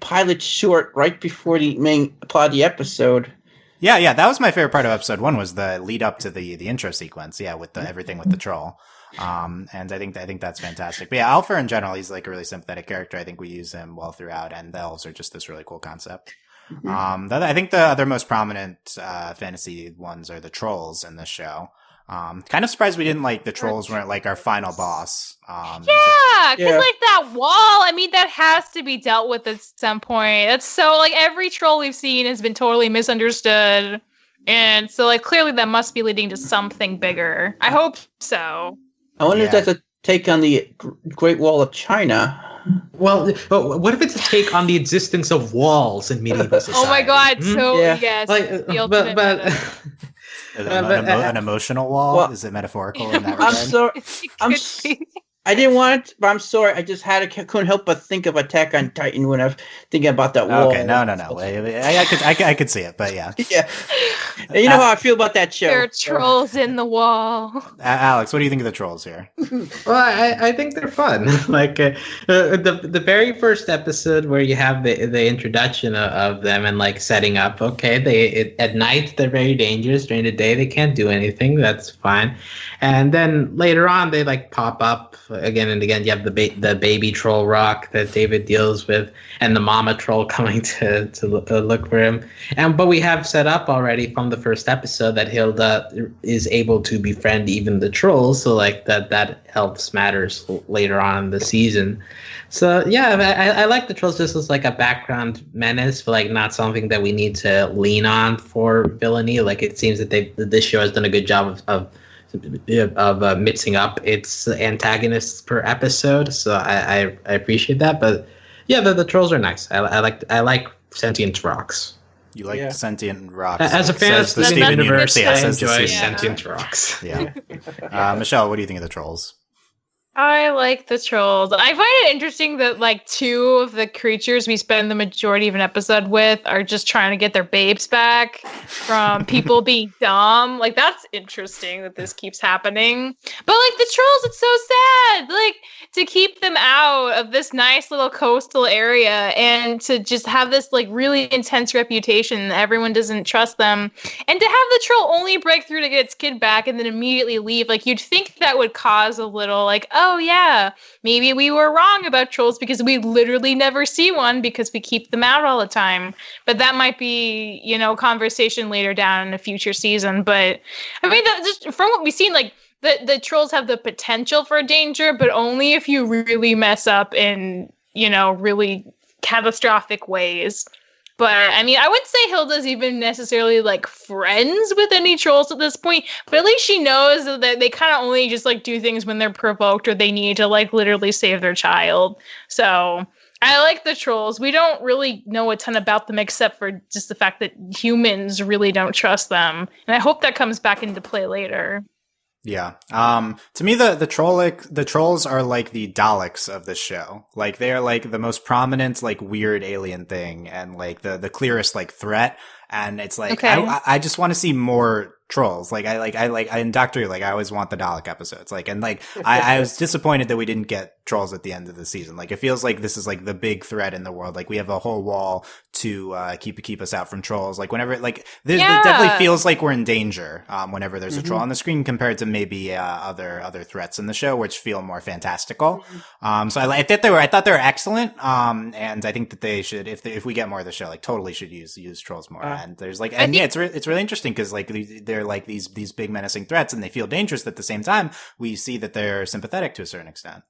pilot short right before the main plot of the episode. Yeah, that was my favorite part of episode 1 was the lead up to the intro sequence. Yeah, with everything with the troll. And I think that's fantastic. But yeah, Alpha in general, he's like a really sympathetic character. I think we use him well throughout, and the elves are just this really cool concept. Mm-hmm. I think the other most prominent fantasy ones are the trolls in this show. Kind of surprised we didn't like the trolls weren't like our final boss. Because like that wall, I mean, that has to be dealt with at some point. That's so like every troll we've seen has been totally misunderstood. And so like clearly that must be leading to something bigger. I hope so. I wonder if that's a take on the Great Wall of China. Well, what if it's a take on the existence of walls in medieval society? Oh my god, so yes. Like, the ultimate an emotional wall? Well, is it metaphorical in that regard? I didn't want it, but I'm sorry. I just couldn't help but think of Attack on Titan when I was thinking about that wall. Okay, no. I could see it, but yeah. Yeah. And you know how I feel about that show. There are trolls in the wall. Alex, what do you think of the trolls here? Well, I think they're fun. Like the very first episode where you have the introduction of them and like setting up. Okay, at night they're very dangerous. During the day they can't do anything. That's fine. And then later on they like pop up again and again. You have the baby troll rock that David deals with, and the mama troll coming to look for him. But we have set up already from the first episode that Hilda is able to befriend even the trolls. So like that helps matters later on in the season. So yeah, I like the trolls just as like a background menace, but like not something that we need to lean on for villainy. Like it seems that this show has done a good job of mixing up its antagonists per episode, so I appreciate that. But yeah, the trolls are nice. I like sentient rocks. You like sentient rocks. As a fan of the Steven Universe, I enjoy sentient yeah. rocks. Yeah. Michelle, what do you think of the trolls? I like the trolls. I find it interesting that like 2 of the creatures we spend the majority of an episode with are just trying to get their babes back from people being dumb. Like that's interesting that this keeps happening. But like the trolls, it's so sad. Like to keep them out of this nice little coastal area and to just have this like really intense reputation that everyone doesn't trust them. And to have the troll only break through to get its kid back and then immediately leave, like you'd think that would cause a little like, oh yeah, maybe we were wrong about trolls because we literally never see one because we keep them out all the time. But that might be, conversation later down in a future season. But I mean, that just from what we've seen, like the trolls have the potential for danger, but only if you really mess up in, really catastrophic ways. But I mean, I wouldn't say Hilda's even necessarily like friends with any trolls at this point, but at least she knows that they kind of only just like do things when they're provoked or they need to like literally save their child. So I like the trolls. We don't really know a ton about them except for just the fact that humans really don't trust them. And I hope that comes back into play later. Yeah. To me, the trolls are like the Daleks of this show. Like they're like the most prominent, like weird alien thing and like the clearest like threat. And it's like, okay. I just want to see more trolls. I in Doctor Who, like I always want the Dalek episodes. Like, and like, I was disappointed that we didn't get trolls at the end of the season. Like, it feels like this is like the big threat in the world. Like, we have a whole wall to keep us out from trolls. Like, whenever, like, it definitely feels like we're in danger whenever there's a troll on the screen, compared to maybe other threats in the show, which feel more fantastical. So I thought they were excellent. And I think that they should, if we get more of the show, like, totally should use trolls more. And there's like, and it's really interesting because like they're like these big menacing threats, and they feel dangerous. At the same time, we see that they're sympathetic to a certain extent.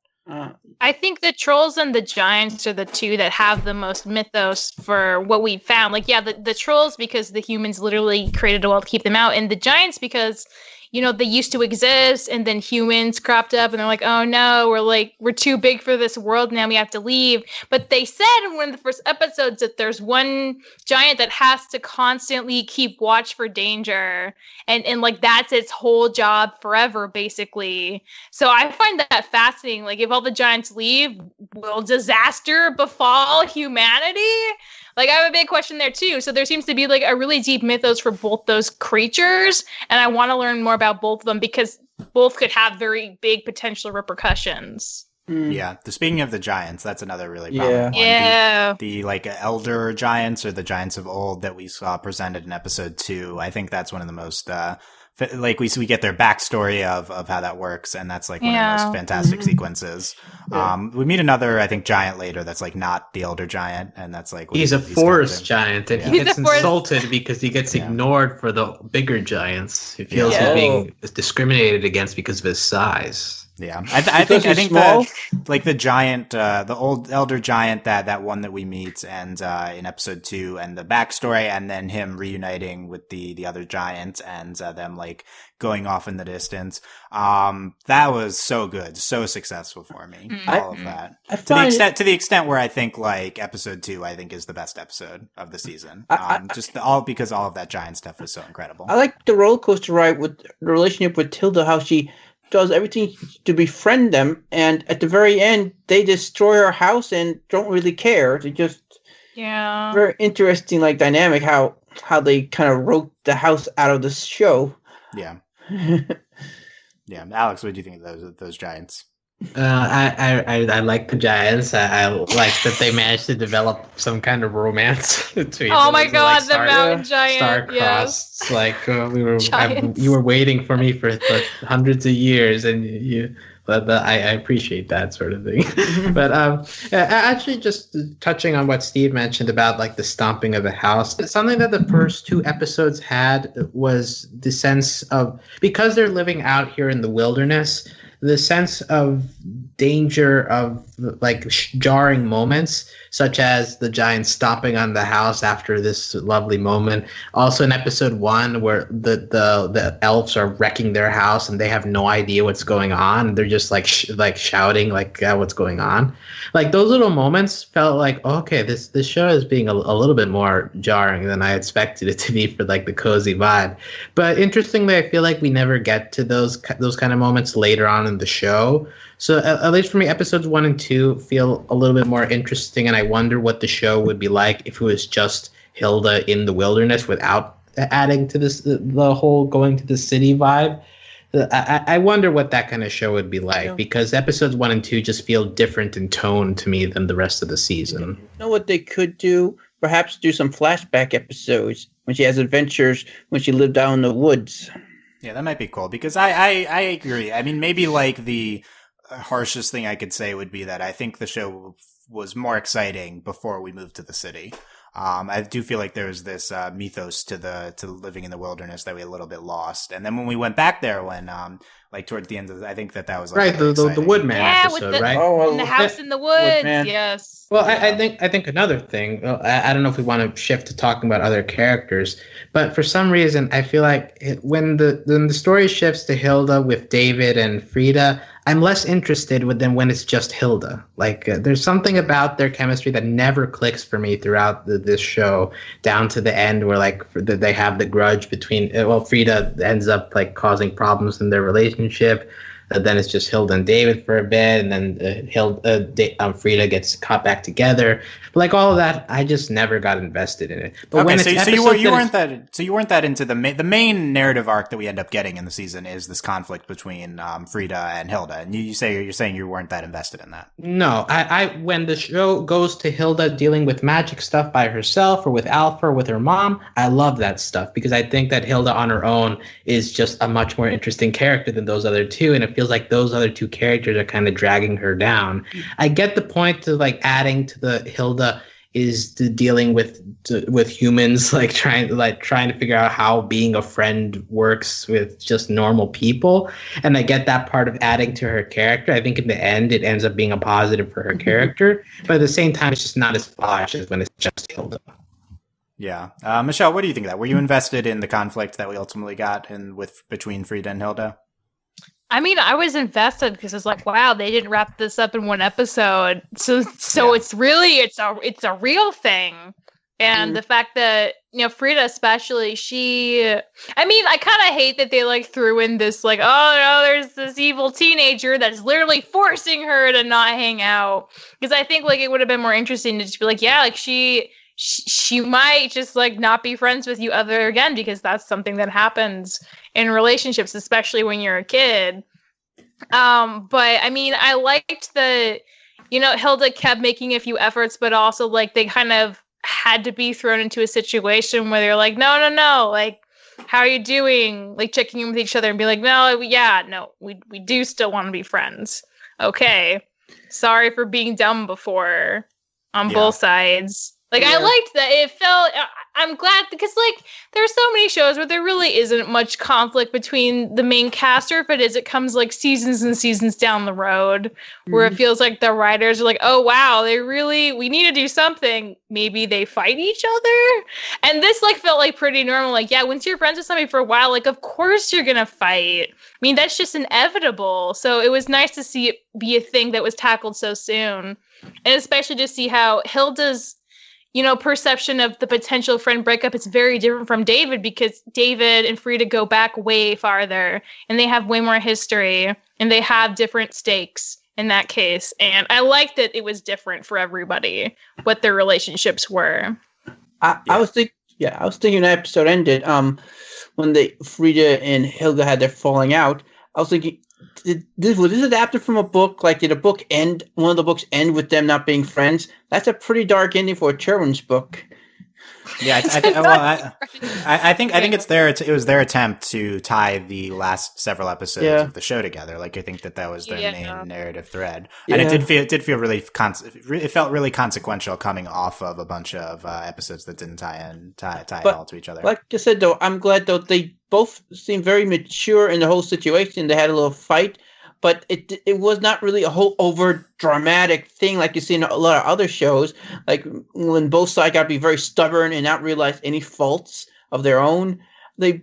I think the trolls and the giants are the two that have the most mythos for what we found. Like, yeah, the trolls because the humans literally created a wall to keep them out, and the giants because, you know, they used to exist and then humans cropped up and they're like, oh no, we're too big for this world now, we have to leave. But they said in one of the first episodes that there's one giant that has to constantly keep watch for danger, and like that's its whole job forever, basically. So I find that fascinating. Like, if all the giants leave, will disaster befall humanity? Like, I have a big question there too. So there seems to be like a really deep mythos for both those creatures, and I want to learn more about both of them because both could have very big potential repercussions. Yeah. Speaking of the giants, that's another really prominent one. Yeah. The like elder giants, or the giants of old that we saw presented in episode 2. I think that's one of the most like we get their backstory of how that works, and that's like one of the most fantastic sequences. We meet another, I think, giant later that's like not the elder giant, and that's like he's a forest giant, and he gets insulted because he gets ignored for the bigger giants. He feels he's being discriminated against because of his size. Yeah, I think that like the giant, the old elder giant, that one that we meet, and in episode 2, and the backstory, and then him reuniting with the other giant, and them like going off in the distance. That was so good, so successful for me. All of that, to the extent where I think like episode 2, I think is the best episode of the season. Because all of that giant stuff was so incredible. I like the roller coaster ride with the relationship with Hilda, how she does everything to befriend them, and at the very end they destroy her house and don't really care. They just very interesting like dynamic how they kind of wrote the house out of the show. Yeah. Alex, what do you think of those giants? I like the giants. I like that they managed to develop some kind of romance between them. Oh my god, the mountain giant! Star-crossed. Like you were waiting for me for hundreds of years, and you. But I appreciate that sort of thing. But actually, just touching on what Steve mentioned about like the stomping of the house, something that the first 2 episodes had was the sense of, because they're living out here in the wilderness, the sense of danger of like jarring moments, such as the giant stomping on the house after this lovely moment. Also in episode 1, where the elves are wrecking their house and they have no idea what's going on. They're just like shouting like what's going on. Like those little moments felt like, okay, this show is being a little bit more jarring than I expected it to be for like the cozy vibe. But interestingly, I feel like we never get to those kind of moments later on in the show. So at least for me, episodes 1 and 2 feel a little bit more interesting, and I wonder what the show would be like if it was just Hilda in the wilderness without adding to this the whole going to the city vibe. I wonder what that kind of show would be like, because episodes 1 and 2 just feel different in tone to me than the rest of the season. You know what they could do? Perhaps do some flashback episodes when she has adventures when she lived out in the woods. Yeah, that might be cool, because I agree. I mean, maybe like the harshest thing I could say would be that I think the show was more exciting before we moved to the city. I do feel like there was this mythos to living in the wilderness that we a little bit lost, and then when we went back there, when like towards the end of I think that was like, right, the Woodman episode, right? In the house in the woods, yes. Well, I think another thing. I don't know if we want to shift to talking about other characters, but for some reason, I feel like when the story shifts to Hilda with David and Frieda, I'm less interested with them when it's just Hilda. Like there's something about their chemistry that never clicks for me throughout this show, down to the end where like they have the grudge between. Frieda ends up like causing problems in their relationship. Then it's just Hilda and David for a bit, and then Frieda gets caught back together. But like all of that, I just never got invested in it. But when you weren't that into the main narrative arc that we end up getting in the season is this conflict between Frieda and Hilda, and you're saying you weren't that invested in that. No, I when the show goes to Hilda dealing with magic stuff by herself or with Alpha or with her mom, I love that stuff because I think that Hilda on her own is just a much more interesting character than those other two, and it feels like those other two characters are kind of dragging her down. I get the point to like adding to the Hilda is to dealing with humans, like trying to figure out how being a friend works with just normal people. And I get that part of adding to her character. I think in the end, it ends up being a positive for her character. But at the same time, it's just not as flash as when it's just Hilda. Yeah. Michelle, what do you think of that? Were you invested in the conflict that we ultimately got between Frieda and Hilda? I mean, I was invested because it's like, wow, they didn't wrap this up in one episode. So yeah. It's a real thing. And the fact that, Frieda especially, I kind of hate that they like threw in this like, oh no, there's this evil teenager that's literally forcing her to not hang out. Because I think like it would have been more interesting to just be like, yeah, like she might just like not be friends with you ever again, because that's something that happens in relationships, especially when you're a kid. But I mean, I liked that, Hilda kept making a few efforts, but also like they kind of had to be thrown into a situation where they're like, no, like, how are you doing? Like checking in with each other and be like, we do still want to be friends. Okay. Sorry for being dumb before on both sides. Like, yeah. I liked that. It felt, I'm glad because, like, there's so many shows where there really isn't much conflict between the main cast, or if it is, it comes, like, seasons and seasons down the road, where it feels like the writers are like, oh, wow, we need to do something. Maybe they fight each other? And this, like, felt, like, pretty normal. Like, yeah, once you're friends with somebody for a while, like, of course you're gonna fight. I mean, that's just inevitable. So it was nice to see it be a thing that was tackled so soon. And especially to see how Hilda's perception of the potential friend breakup is very different from David, because David and Frieda go back way farther and they have way more history and they have different stakes in that case. And I like that it was different for everybody, what their relationships were. I was thinking the episode ended when Frieda and Hilda had their falling out. I was thinking, was this adapted from a book? Like, did one of the books end with them not being friends? That's a pretty dark ending for a children's book. Yeah, I think it was their attempt to tie the last several episodes of the show together. Like, I think that was their main narrative thread, and it did feel really it felt really consequential coming off of a bunch of episodes that didn't tie it all to each other. Like I said, though, I'm glad though they both seemed very mature in the whole situation. They had a little fight, but it was not really a whole over dramatic thing like you see in a lot of other shows. Like when both sides got to be very stubborn and not realize any faults of their own. They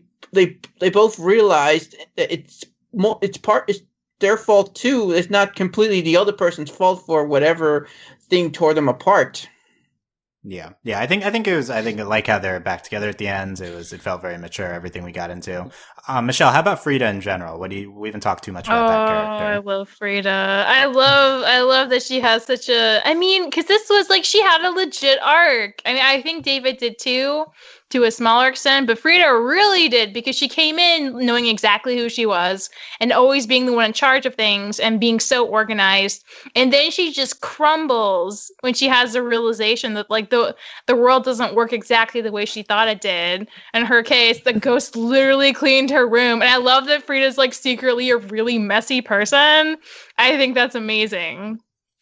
both realized that it's their fault too. It's not completely the other person's fault for whatever thing tore them apart. Yeah. I think I like how they're back together at the end. It felt very mature, everything we got into. Michelle, how about Frieda in general? We haven't talked too much about that character. I love Frieda. I love that she has such because this was like, she had a legit arc. I mean, I think David did too, to a smaller extent, but Frieda really did, because she came in knowing exactly who she was and always being the one in charge of things and being so organized. And then she just crumbles when she has the realization that like the world doesn't work exactly the way she thought it did. In her case, the ghost literally cleaned her room. And I love that Frieda's like secretly a really messy person. I think that's amazing.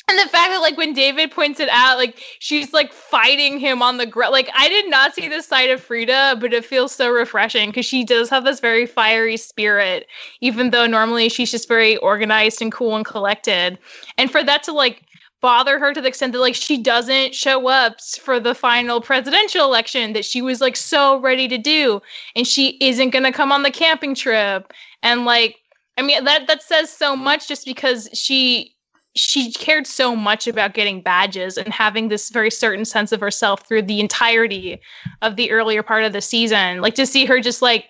And the fact that, like, when David points it out, like, she's, like, fighting him on the ground. Like, I did not see this side of Frieda, but it feels so refreshing because she does have this very fiery spirit, even though normally she's just very organized and cool and collected. And for that to, like, bother her to the extent that, like, she doesn't show up for the final presidential election that she was, like, so ready to do. And she isn't going to come on the camping trip. And, like, I mean, that says so much, just because she cared so much about getting badges and having this very certain sense of herself through the entirety of the earlier part of the season. Like, to see her just like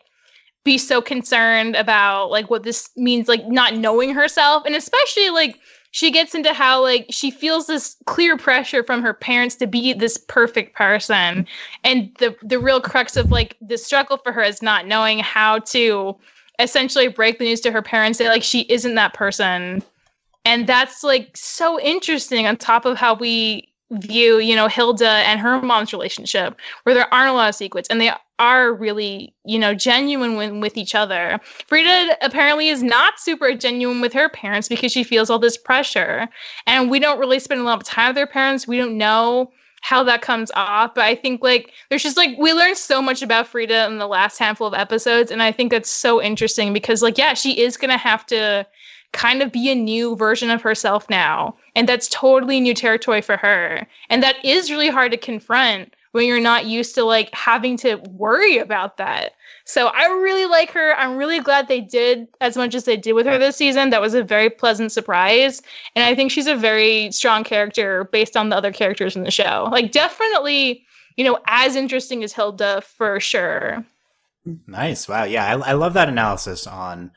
be so concerned about like what this means, like not knowing herself, and especially like she gets into how like she feels this clear pressure from her parents to be this perfect person, and the real crux of like the struggle for her is not knowing how to essentially break the news to her parents that like she isn't that person. And that's like so interesting on top of how we view, you know, Hilda and her mom's relationship, where there aren't a lot of secrets and they are really, you know, genuine with each other. Frieda apparently is not super genuine with her parents because she feels all this pressure. And we don't really spend a lot of time with their parents. We don't know how that comes off. But I think like there's just like we learned so much about Frieda in the last handful of episodes. And I think that's so interesting because like, yeah, she is going to have to kind of be a new version of herself now. And that's totally new territory for her. And that is really hard to confront when you're not used to like having to worry about that. So I really like her. I'm really glad they did as much as they did with her this season. That was a very pleasant surprise. And I think she's a very strong character based on the other characters in the show. Like definitely, you know, as interesting as Hilda for sure. Nice. Wow. Yeah. I love that analysis on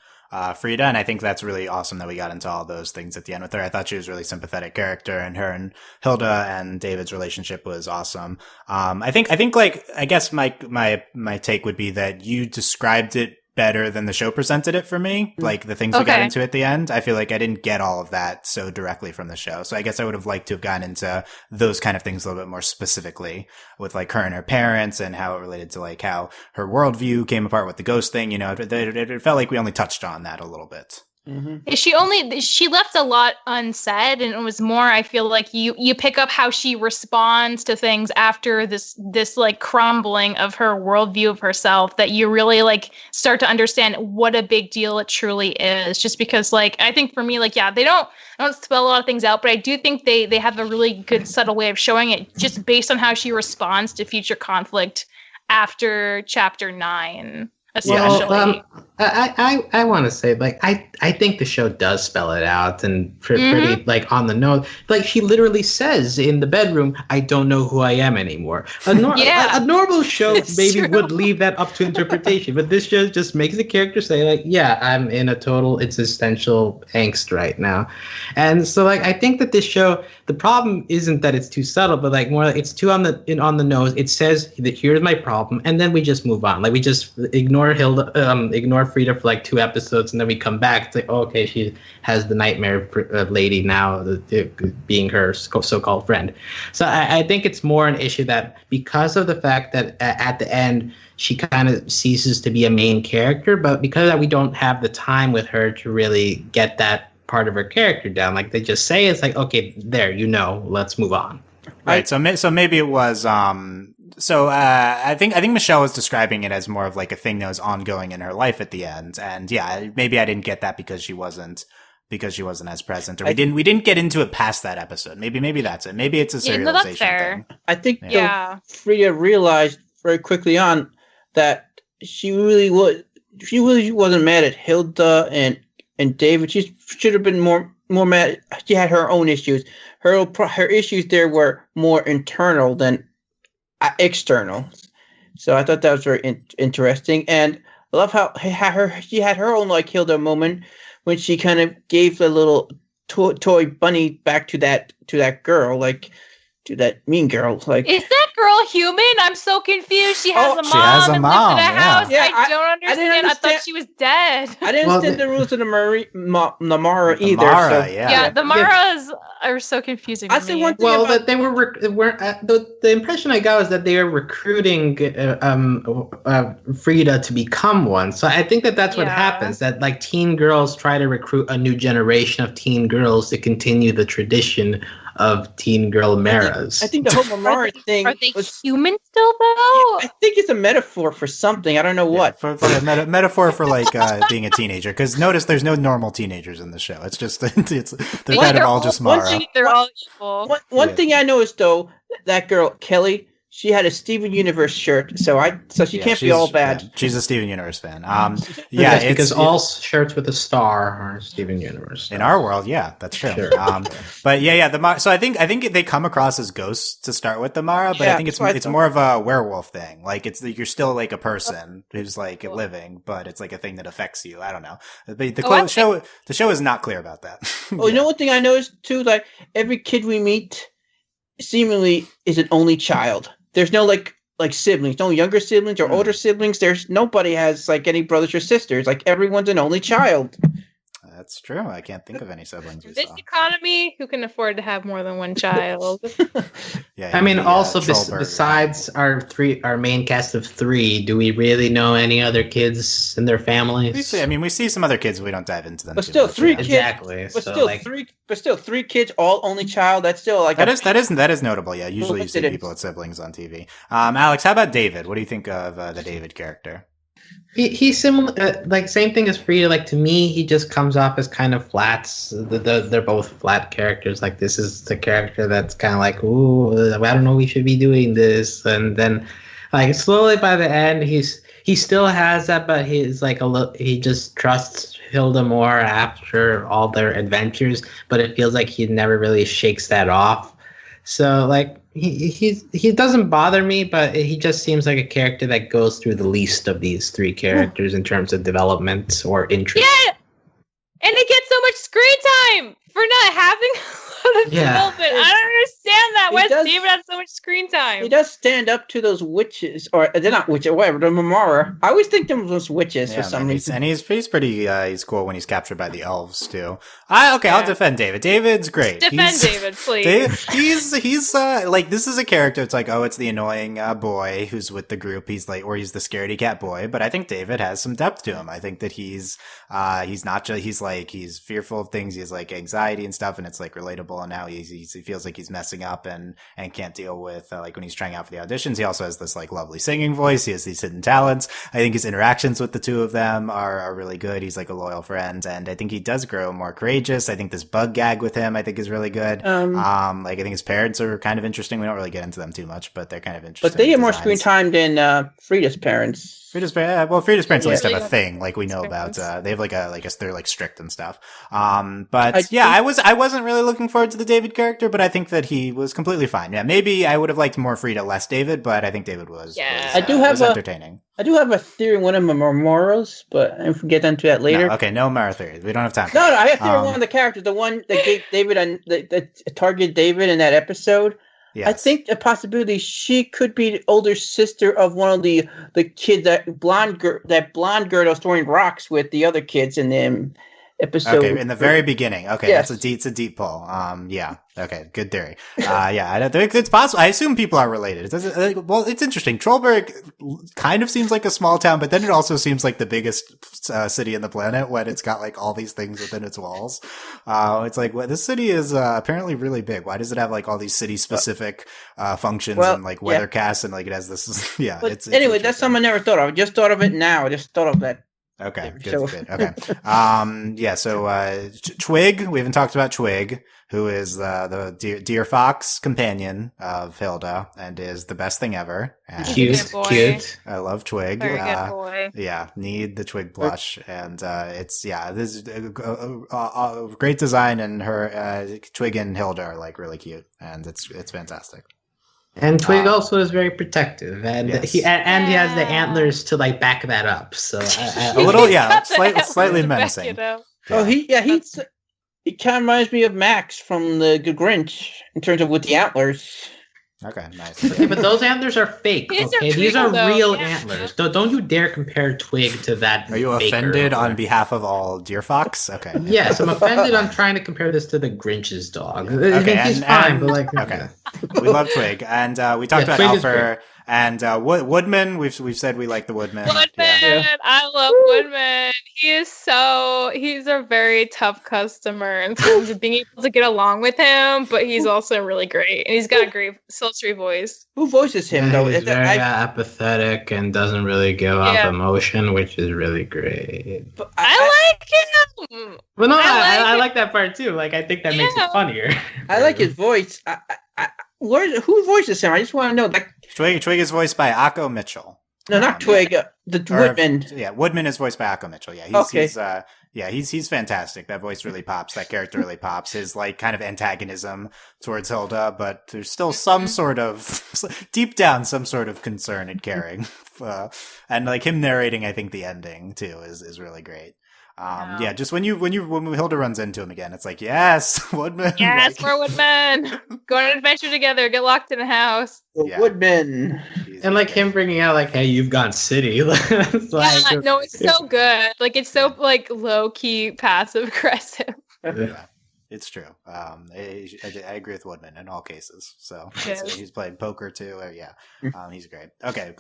Frieda, and I think that's really awesome that we got into all those things at the end with her. I thought she was a really sympathetic character, and her and Hilda and David's relationship was awesome. I think like, I guess my take would be that you described it better than the show presented it for me. Like the things we got into at the end, I feel like I didn't get all of that so directly from the show. So I guess I would have liked to have gotten into those kind of things a little bit more specifically with like her and her parents and how it related to like how her worldview came apart with the ghost thing. You know, it felt like we only touched on that a little bit. Mm-hmm. She left a lot unsaid, and it was more, I feel like you pick up how she responds to things after this like crumbling of her worldview of herself, that you really like start to understand what a big deal it truly is. Just because like I think for me, like, yeah, they don't spell a lot of things out, but I do think they have a really good subtle way of showing it just based on how she responds to future conflict after chapter 9. Essentially. Well, I want to say, like, I think the show does spell it out and pretty, like, on the nose. Like, she literally says in the bedroom, I don't know who I am anymore. A normal show maybe would leave that up to interpretation, but this show just makes the character say, like, yeah, I'm in a total existential angst right now. And so, like, I think that this show, the problem isn't that it's too subtle, but, like, more like it's too on the nose. It says that here's my problem, and then we just move on. Like, we just ignore Frieda for like 2 episodes, and then we come back to, oh, okay, she has the nightmare lady now being her so-called friend. So I think it's more an issue that because of the fact that at the end she kind of ceases to be a main character, but because that we don't have the time with her to really get that part of her character down. Like they just say, it's like, okay, there, you know, let's move on. Right. So maybe it was. I think Michelle was describing it as more of like a thing that was ongoing in her life at the end, and yeah, maybe I didn't get that because she wasn't as present, or we didn't get into it past that episode. Maybe that's it. Maybe it's a serialization thing. I think Frieda realized very quickly on that she really wasn't mad at Hilda and David. She should have been more mad. She had her own issues. Her issues there were more internal than external. So I thought that was very interesting, and I love how she had her own like Hilda moment when she kind of gave the little toy bunny back to that girl, like to that mean girl. Like, is that girl human? I'm so confused. She has a mom. She has a mom. Lives in a house. Yeah. I don't understand. I thought she was dead. I didn't understand the rules of the Mara either. Mara, so. yeah. The Maras are so confusing. I said one thing that they were the impression I got was that they were recruiting Frieda to become one. So I think that's what happens. That like teen girls try to recruit a new generation of teen girls to continue the tradition of teen girl Maras. I think the whole Mara thing. Are they human still though? I think it's a metaphor for something. I don't know what. For a metaphor for like being a teenager. Because notice there's no normal teenagers in the show. It's just they're kind of all just Mara. They're all evil. One thing I noticed though, that girl Kelly, she had a Steven Universe shirt, so she can't be all bad. Yeah, she's a Steven Universe fan. Yes, because all shirts with a star are Steven Universe. In our world, yeah, that's true. Sure. But yeah. So I think they come across as ghosts to start with the Mara, but I think it's more of a werewolf thing. Like you're still like a person who's like living, but it's like a thing that affects you. I don't know. The show is not clear about that. Oh, you know one thing I noticed too? Like every kid we meet seemingly is an only child. There's no like siblings, no younger siblings or older siblings. There's nobody has like any brothers or sisters. Like everyone's an only child. That's true. I can't think of any siblings. In this economy, who can afford to have more than one child? Yeah, I mean, also besides our main cast of 3, do we really know any other kids and their families? We see some other kids. We don't dive into them. But still, 3 kids. Exactly. But still, 3 kids, all only child. That's still like that is notable. Yeah, usually you see people with siblings on TV. Alex, how about David? What do you think of the David character? He's similar, same thing as Frieda. Like to me, he just comes off as kind of flats. They're both flat characters. Like this is the character that's kind of like, ooh, I don't know, we should be doing this. And then, like slowly by the end, he still has that, but he's like he just trusts Hilda more after all their adventures. But it feels like he never really shakes that off. So like. He doesn't bother me, but he just seems like a character that goes through the least of these 3 characters in terms of development or interest. Yeah, and it gets so much screen time for not having a lot of development. I don't understand that. Why does David have so much screen time? He does stand up to those witches, or they're not witches, whatever, the Mamara. I always think them was witches for some reason. And he's pretty he's cool when he's captured by the elves too. I'll defend David. David's great. David, please. He's like, this is a character. It's like, oh, it's the annoying boy who's with the group. He's like, or he's the scaredy cat boy. But I think David has some depth to him. I think that he's not just, he's fearful of things. He has like anxiety and stuff, and it's like relatable. And now he feels like he's messing up and can't deal with like when he's trying out for the auditions. He also has this like lovely singing voice. He has these hidden talents. I think his interactions with the two of them are really good. He's like a loyal friend, and I think he does grow more courageous. I think this bug gag with him, I think, is really good. I think his parents are kind of interesting. We don't really get into them too much, but they're kind of interesting. But they get more screen time than Frieda's parents. Frieda's parents at least have a thing, like we know about. They have they're like strict and stuff. I wasn't really looking forward to the David character, but I think that he was completely fine. Yeah, maybe I would have liked more Frieda, less David, but I think David was entertaining. I do have a theory on one of my Memoras, but I can get into that later. No Mara theories. We don't have time. No, I have theory on one of the characters, the one that gave David that targeted David in that episode. Yes. I think a possibility she could be the older sister of one of the kids, that blonde girl that was throwing rocks with the other kids in the episode. Okay, in the very beginning. Okay, yes. It's a deep pull. Yeah. Okay, good theory. I don't think it's possible. I assume people are related. It's interesting. Trollberg kind of seems like a small town, but then it also seems like the biggest city on the planet when it's got like all these things within its walls. It's like, this city is apparently really big. Why does it have like all these city specific functions and like weathercasts and like it has this? Yeah. But anyway, that's something I never thought of. I just thought of it now. I just thought of that. Okay, good. Okay. So Twig, we haven't talked about Twig, who is the deer fox companion of Hilda and is the best thing ever. And cute. I love Twig. Very good boy. Yeah, need the Twig plush, and this is a great design, and her Twig and Hilda are like really cute, and it's fantastic. And Twig also is very protective, and he has the antlers to like back that up. So a little, slightly menacing. Oh, he kind of reminds me of Max from the Grinch in terms of with the antlers. Okay, nice. Okay, but those antlers are fake. These are real antlers. Don't you dare compare Twig to that. Are you offended on behalf of all deer fox? Okay. Yes, I'm offended. I'm trying to compare this to the Grinch's dog. Okay, he's fine, but like okay. We love Twig, and we talked about Alpha and Woodman. We've said we like the Woodman. I love Woodman. He's a very tough customer in terms of being able to get along with him, but he's also really great, and he's got a great sultry voice. Who voices him though? He's very apathetic and doesn't really give off emotion, which is really great. I like him. Well, no, I like that part too. Like I think that makes it funnier. I like his voice. who voices him? I just want to know. Like, Twig is voiced by Akko Mitchell. no, not Twig. The Woodman. Woodman is voiced by Akko Mitchell. Yeah, he's fantastic. That voice really pops. That character really pops. His like kind of antagonism towards Hilda, but there's still some sort of deep down some sort of concern and caring. And like him narrating, I think the ending too is really great. Yeah, just when Hilda runs into him again, it's like, yes, Woodman. Yes, more Woodman. Go on an adventure together. Get locked in a house. The Woodman. And like him bringing out like, hey, you've gone city. It's like, no, it's so good. Like it's so like low key passive aggressive. Yeah, it's true. I agree with Woodman in all cases. So he's played poker too. He's great. Okay,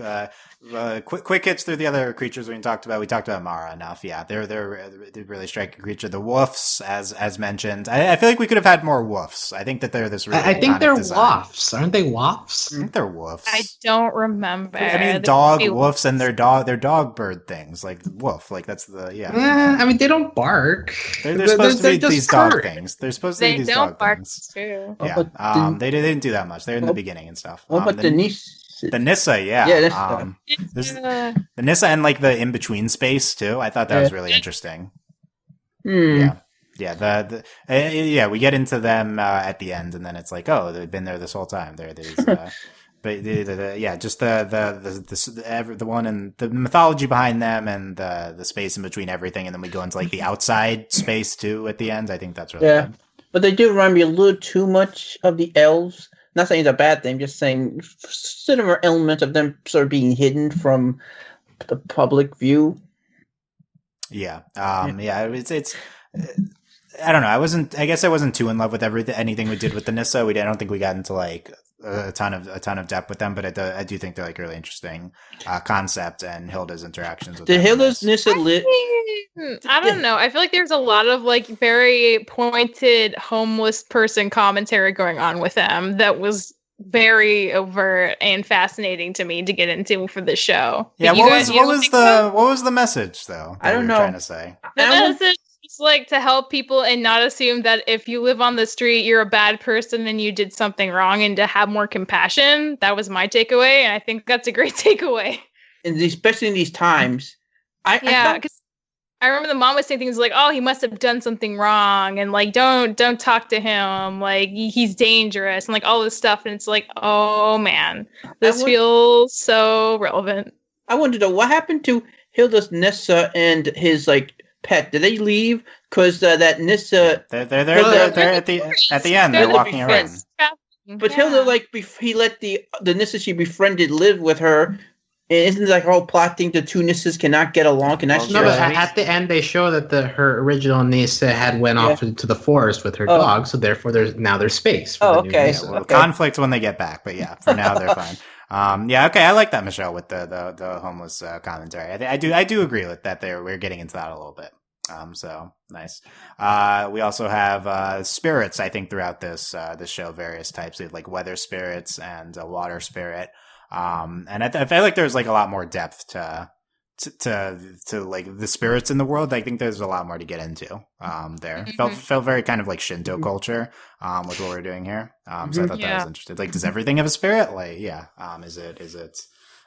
quick hits through the other creatures we talked about. We talked about Mara enough. Yeah, they're really striking creature. The wolves, as mentioned. I feel like we could have had more wolves. I think that they're this really. I think they're design. wafts, aren't they? Wafts? I think they're wolves. I don't remember. I mean, dog wolves and they're dog bird things like wolf. Like that's the I mean, they don't bark. They're supposed to be these dog things. They're supposed to be these dog things. True. Yeah. They didn't do that much. They're in the beginning and stuff. What about the Nisse? The Nisse, yeah. Yeah, the Nisse and like the in between space too. I thought that was really interesting. Yeah. Yeah, we get into them at the end, and then it's like, oh, they've been there this whole time. They're these, but just the one and the mythology behind them, and the space in between everything, and then we go into like the outside space too at the end. I think that's really good. But they do remind me a little too much of the elves. Not saying it's a bad thing, just saying similar element of them sort of being hidden from the public view. Yeah. It's I don't know. I guess I wasn't too in love with anything we did with the Nisse. I don't think we got into like a ton of depth with them, but I do think they're like really interesting concept, and Hilda's interactions with them. Did Hilda's Nisse live? I don't know. I feel like there's a lot of like very pointed homeless person commentary going on with them that was very overt and fascinating to me to get into for the show. Yeah, what was the message though? I don't know. Trying to say the message is like to help people and not assume that if you live on the street you're a bad person and you did something wrong, and to have more compassion. That was my takeaway, and I think that's a great takeaway. And especially in these times, because I remember the mom was saying things like, "Oh, he must have done something wrong," and like, "Don't talk to him. Like, he's dangerous," and like all this stuff. And it's like, oh man, this feels so relevant. I wanted to know what happened to Hilda's Nisse and his like pet. Did they leave? Because that Nisse, they're at the end. They're walking around. But Hilda, like, he let the Nisse she befriended live with her. Isn't it like whole plot thing? The two Nisses cannot get along. But at the end they show that her original Nisse had went off to the forest with her dog, so therefore there's space. For the new Nisse. Conflict when they get back, but yeah, for now they're fine. I like that, Michelle, with the homeless commentary. I do agree with that. We're getting into that a little bit. So nice. We also have spirits. I think throughout this show, various types of like weather spirits and a water spirit. And I feel like there's like a lot more depth to like the spirits in the world. I think there's a lot more to get into there. Felt very kind of like Shinto culture with what we're doing here. So I thought that was interesting. Like, does everything have a spirit? Like,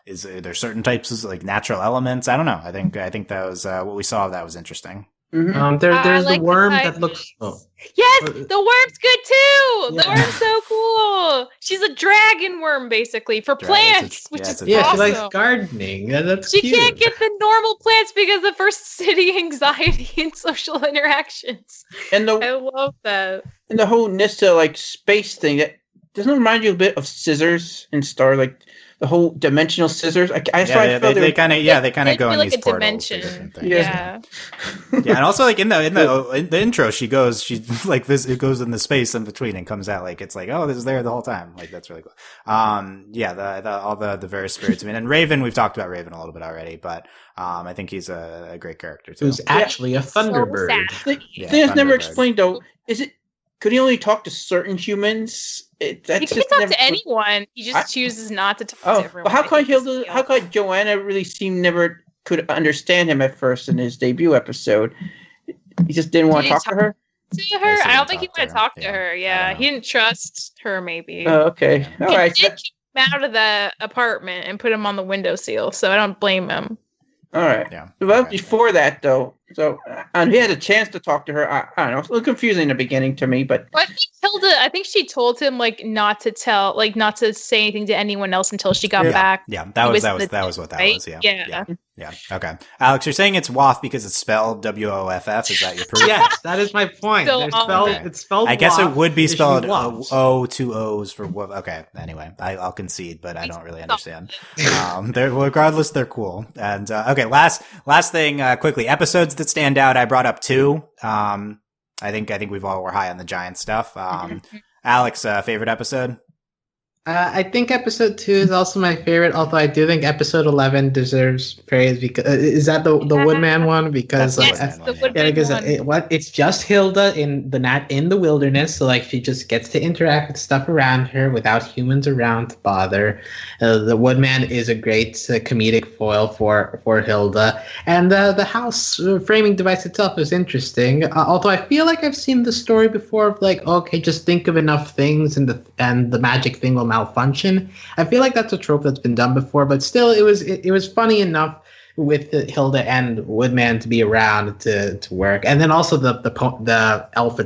is there certain types of like natural elements? I don't know. I think that was what we saw. That was interesting. Mm-hmm. There's the worm that looks. Yes, the worm's good too. The worm's so cool. She's a dragon worm basically for plants, which is awesome. She likes gardening. That's she cute. can't get the normal plants because of her city anxiety and social interactions. And I love that. And the whole Nisse like space thing, that doesn't it remind you a bit of Scissors in Star, like the whole dimensional scissors. They kind of go in these portals. Dimension. Yeah, and also like in the intro, she like this. It goes in the space in between and comes out like it's like, oh, this is there the whole time. Like that's really cool. All the various spirits. I mean, and Raven, we've talked about Raven a little bit already, but I think he's a great character too. Who's actually a Thunderbird. It's never explained though. Could he only talk to certain humans? He can talk to anyone. He just chooses not to talk to everyone. But how come Joanna really never could understand him at first in his debut episode? He just didn't want to talk to her? to I her. assume I don't he think he talked would to have her. talked to Yeah. her. I Yeah, don't he know. didn't trust her. Maybe Oh, okay. All he right. did kick him out of the apartment and put him on the windowsill. So I don't blame him. All right. Yeah. Well, Okay. before that, though, so and he had a chance to talk to her. I don't know. It's a little confusing in the beginning to me, but Well, I think Hilda. I think she told him like not to say anything to anyone else until she got Yeah. back. Yeah, He that was the- what that right? was. Yeah. Yeah. Yeah. Okay. Alex, you're saying it's WAF because it's spelled WOFF. Is that your proof? Yes, that is my point. Still They're on spelled, it. it's spelled. I guess it WAF. would be It should spelled WAFs. two O's for WAF. Okay. Anyway, I'll concede, but I don't really understand. Regardless, they're cool. And okay, last thing quickly. Episodes that stand out. I brought up two. I think we've all were high on the giant stuff. Alex, favorite episode? I think episode 2 is also my favorite, although I do think episode 11 deserves praise because is that the Woodman one? Because That's Yes, the the Woodman one, Woodman because one. it's just Hilda in the wilderness, so like she just gets to interact with stuff around her without humans around to bother. The Woodman is a great comedic foil for Hilda, and the house framing device itself is interesting. Although I feel like I've seen the story before of like, okay, just think of enough things and the magic thing will malfunction. I feel like that's a trope that's been done before, but still, it was funny enough with Hilda and Woodman to be around to work, and then also the elf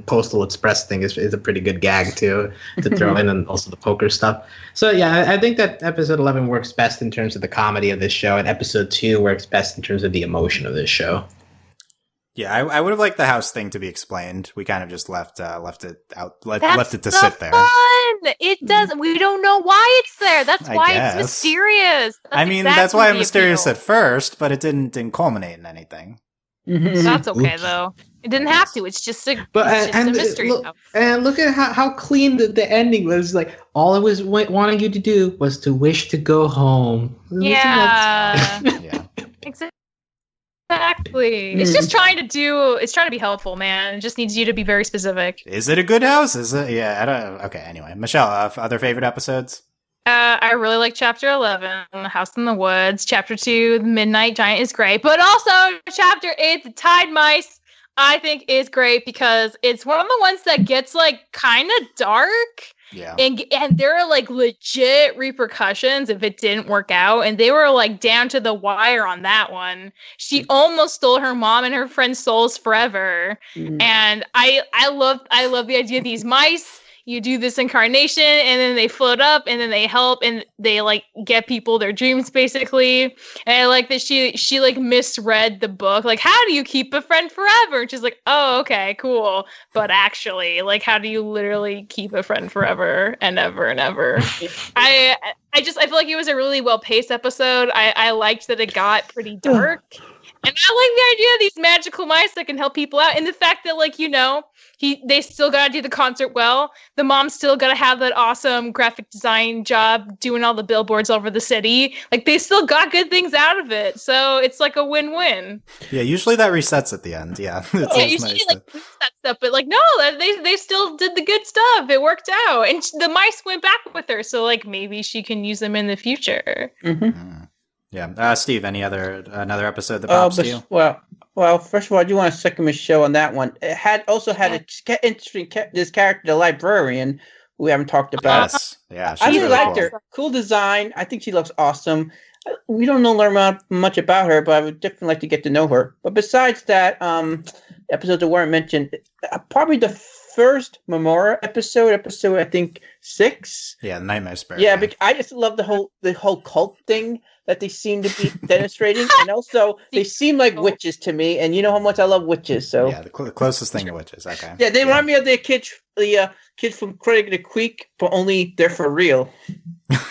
postal express thing is a pretty good gag too to throw in, and also the poker stuff. So yeah, I think that episode 11 works best in terms of the comedy of this show, and episode 2 works best in terms of the emotion of this show. Yeah, I would have liked the house thing to be explained. We kind of just left it out, left it to That's sit there. fun. It doesn't. We don't know why it's there. That's I why guess. it's mysterious. That's why exactly I'm the mysterious appeal. at first, but it didn't culminate in anything. That's okay Oops. though. It didn't have to. It's just a, But it's just a mystery. look, and look at how clean the ending was. Like all I was wanting you to do was to wish to go home. Yeah. Yeah. Exactly. It's just trying to be helpful, man. It just needs you to be very specific. Is it a good house? Is it? Yeah. I don't. Okay. Anyway, Michelle, other favorite episodes? I really like Chapter 11, The House in the Woods. Chapter 2, The Midnight Giant is great. But also, Chapter 8, The Tide Mice, I think is great because it's one of the ones that gets, like, kind of dark. Yeah. And there are, like, legit repercussions if it didn't work out. And they were, like, down to the wire on that one. She almost stole her mom and her friend's souls forever. And I love the idea of these mice. You do this incarnation and then they float up and then they help and they like get people their dreams basically. And I like that she like misread the book. Like, how do you keep a friend forever? And she's like, oh, okay, cool. But actually, like, how do you literally keep a friend forever and ever and ever? I feel like it was a really well paced episode. I liked that it got pretty dark. And I like the idea of these magical mice that can help people out. And the fact that, like, you know, they still got to do the concert well. The mom still got to have that awesome graphic design job doing all the billboards over the city. Like, they still got good things out of it. So it's like a win-win. Yeah, usually that resets at the end. Yeah. It's Yeah, always usually nice like that stuff, but like no, they still did the good stuff. It worked out, and the mice went back with her. So like maybe she can use them in the future. Yeah. Steve, another episode that pops to you? Well, first of all, I do want to second Michelle on that one. It had a interesting this character, the librarian, who we haven't talked about. Yes. Yeah. I She's really really liked cool. her. Cool design. I think she looks awesome. We don't learn much about her, but I would definitely like to get to know her. But besides that, episodes that weren't mentioned, probably the first Memora episode I think 6. Yeah, Nightmare Spirit. Yeah, but I just love the whole cult thing that they seem to be demonstrating, and also they seem like witches to me. And you know how much I love witches, so Yeah, the closest thing to witches. Okay. yeah, they remind me of the kids from Craig the Queek, but only they're for real,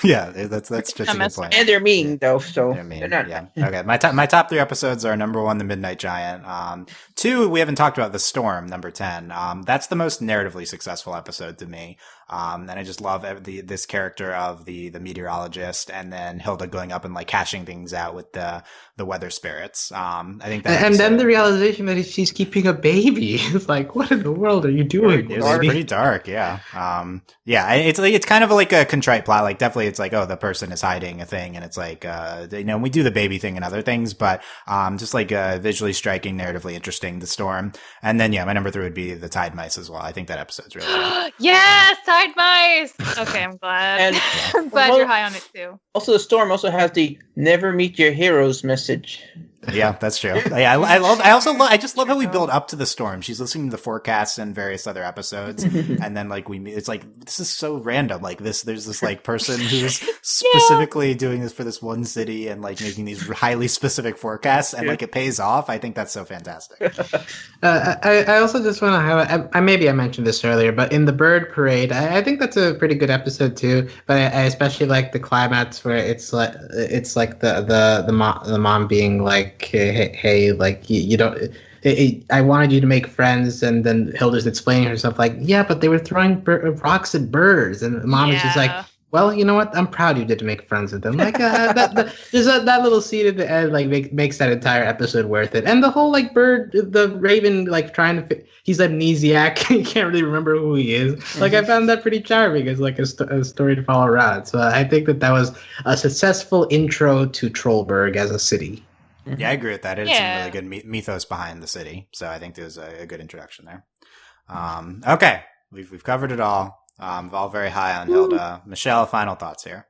Yeah, that's just a good point. and they're mean though. So I mean, they're not. yeah. Okay. My top 3 episodes are number 1, The Midnight Giant. 2, we haven't talked about, The Storm, number 10. That's the most narratively successful episode to me. And I just love this character of the meteorologist, and then Hilda going up and like hashing things out with the weather spirits. I think that And then the realization that she's keeping a baby. It's like, what in the world are you doing? it was pretty dark. Yeah. Yeah. It's kind of like a contrite plot. Like definitely it's like, oh, the person is hiding a thing, and it's like, we do the baby thing and other things, but just like visually striking, narratively interesting, the storm. And then my number 3 would be the Tide Mice as well. I think that episode's really good. Yes, Tide Mice. Okay, I'm glad. And I'm glad you're high on it too. Also, the storm also has the "Never meet your heroes" message. Yeah, that's true. I just love how we build up to the storm. She's listening to the forecasts and various other episodes, and then like it's like, this is so random. Like there's this like person who's specifically doing this for this one city and like making these highly specific forecasts, and like it pays off. I think that's so fantastic. I also just want to highlight, maybe I mentioned this earlier, but in the Bird Parade, I think that's a pretty good episode too. But I especially like the climax where it's like the mom being like, hey, like you don't. I wanted you to make friends, and then Hilda's explaining herself like, yeah, but they were throwing rocks at birds, and mom is just like, well, you know what? I'm proud you did make friends with them. Like there's that little scene at the end, like makes that entire episode worth it. And the whole like the raven, like he's amnesiac, he can't really remember who he is. Like I found that pretty charming as like a story to follow around. So I think that was a successful intro to Trollberg as a city. Yeah, I agree with that. It's some really good mythos behind the city, so I think there's a good introduction there. Okay, we've covered it all. All very high on Hilda. Michelle, final thoughts here.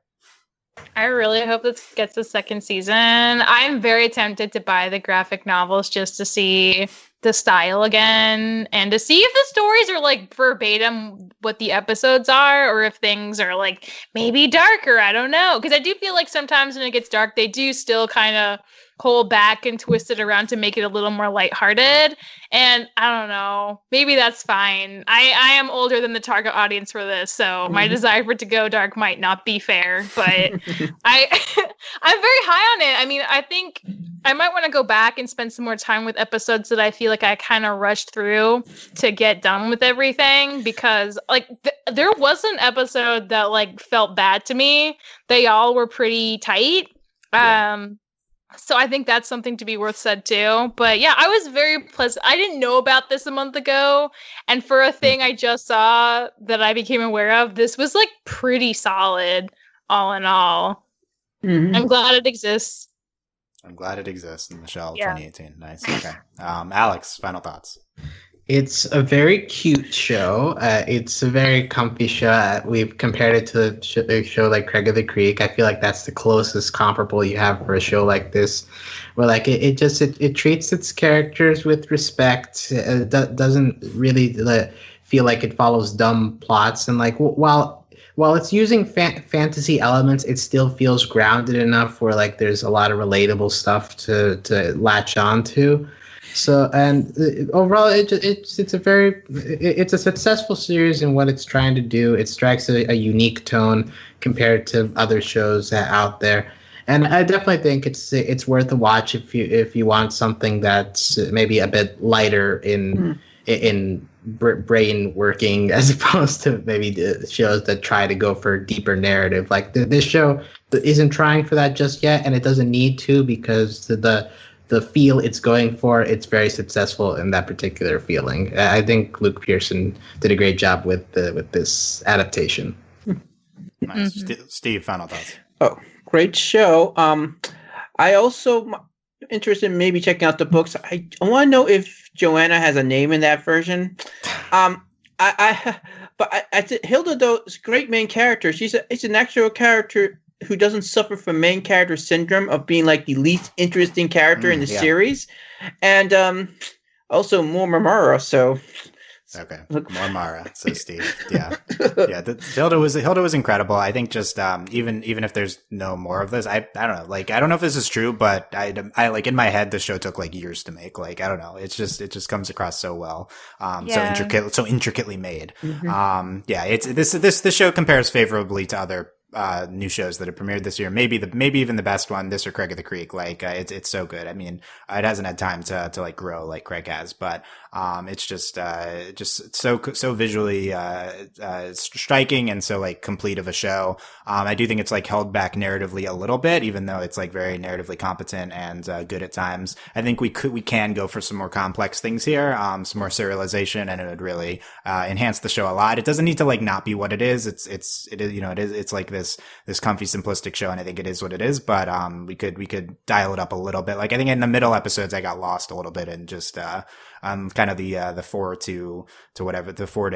I really hope this gets a second season. I'm very tempted to buy the graphic novels just to see the style again and to see if the stories are like verbatim what the episodes are, or if things are like maybe darker. I don't know. Because I do feel like sometimes when it gets dark, they do still kind of hold back and twist it around to make it a little more lighthearted. And I don't know, maybe that's fine. I am older than the target audience for this, so my desire for it to go dark might not be fair, but I'm very high on it. I mean, I think I might want to go back and spend some more time with episodes that I feel like I kind of rushed through to get done with everything, because like there was an episode that like felt bad to me. They all were pretty tight. So I think that's something to be worth said too. But yeah, I was very pleasant. I didn't know about this a month ago. And for a thing I just saw that I became aware of, this was like pretty solid all in all. Mm-hmm. I'm glad it exists. Michelle, 2018. Nice. Okay. Alex, final thoughts. It's a very cute show. It's a very comfy show. We've compared it to a show like Craig of the Creek. I feel like that's the closest comparable you have for a show like this, where like it treats its characters with respect. It doesn't really feel like it follows dumb plots, and like while it's using fantasy elements, it still feels grounded enough where like there's a lot of relatable stuff to latch on to. So, and overall, it's a successful series in what it's trying to do. It strikes a unique tone compared to other shows out there, and I definitely think it's worth a watch if you want something that's maybe a bit lighter in brain working, as opposed to maybe the shows that try to go for deeper narrative. Like this show isn't trying for that just yet, and it doesn't need to, because the feel it's going for, it's very successful in that particular feeling. I think Luke Pearson did a great job with this adaptation. Nice. Steve, final thoughts. Oh, great show. I also interested in maybe checking out the books. I want to know if Joanna has a name in that version. I think Hilda, though, is a great main character. It's an actual character who doesn't suffer from main character syndrome of being like the least interesting character in the series, and also more Marmara. So okay, more Mara. So Steve, yeah. Hilda was incredible. I think just even if there's no more of this, I don't know. Like I don't know if this is true, but I like in my head the show took like years to make. Like I don't know. It just comes across so well. So intricately made. Mm-hmm. It's this show compares favorably to other new shows that have premiered this year. Maybe even the best one, this or Craig of the Creek. Like it's so good. I mean, it hasn't had time to like grow like Craig has, but It's just so visually striking and so like complete of a show. I do think it's like held back narratively a little bit, even though it's like very narratively competent and good at times. I think we can go for some more complex things here, some more serialization, and it would really enhance the show a lot. It doesn't need to like not be what it is. It is, you know, it's like this comfy simplistic show, and I think it is what it is. But we could dial it up a little bit. Like I think in the middle episodes, I got lost a little bit in just kind of the 4 to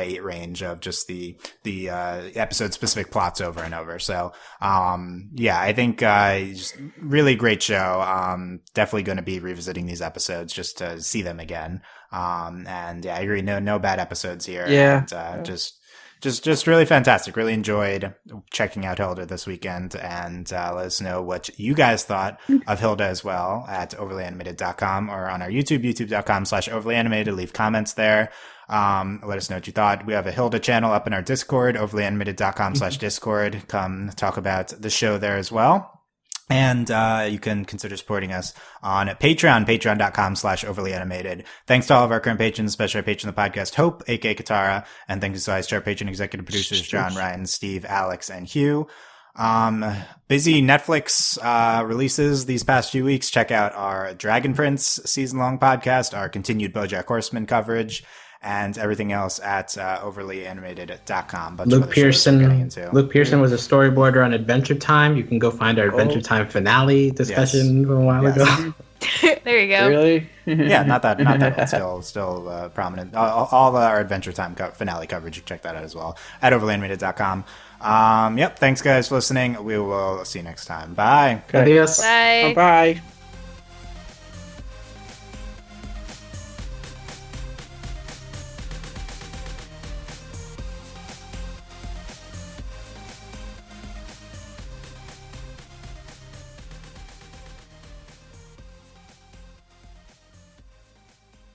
8 range of just the episode specific plots over and over. So yeah, I think just really great show. Definitely going to be revisiting these episodes just to see them again. And yeah, I agree. No bad episodes here. Yeah. And, just really fantastic. Really enjoyed checking out Hilda this weekend, and let us know what you guys thought of Hilda as well at overlyanimated.com or on our YouTube, youtube.com/overlyanimated. Leave comments there. Let us know what you thought. We have a Hilda channel up in our Discord, overlyanimated.com/Discord. Come talk about the show there as well. And you can consider supporting us on Patreon, patreon.com/overlyanimated. Thanks to all of our current patrons, especially our patron of the podcast, Hope, aka Katara. And thanks to our patron executive producers, John, Ryan, Steve, Alex, and Hugh. Busy Netflix releases these past few weeks. Check out our Dragon Prince season-long podcast, our continued BoJack Horseman coverage, and everything else at overlyanimated.com. Luke Pearson was a storyboarder on Adventure Time. You can go find our Adventure Time finale discussion from a while ago. There you go. Really? Yeah, not that one. Still prominent. All our Adventure Time finale coverage. You can check that out as well at overlyanimated.com. Yep. Thanks guys for listening. We will see you next time. Bye. Adios. Bye. Bye.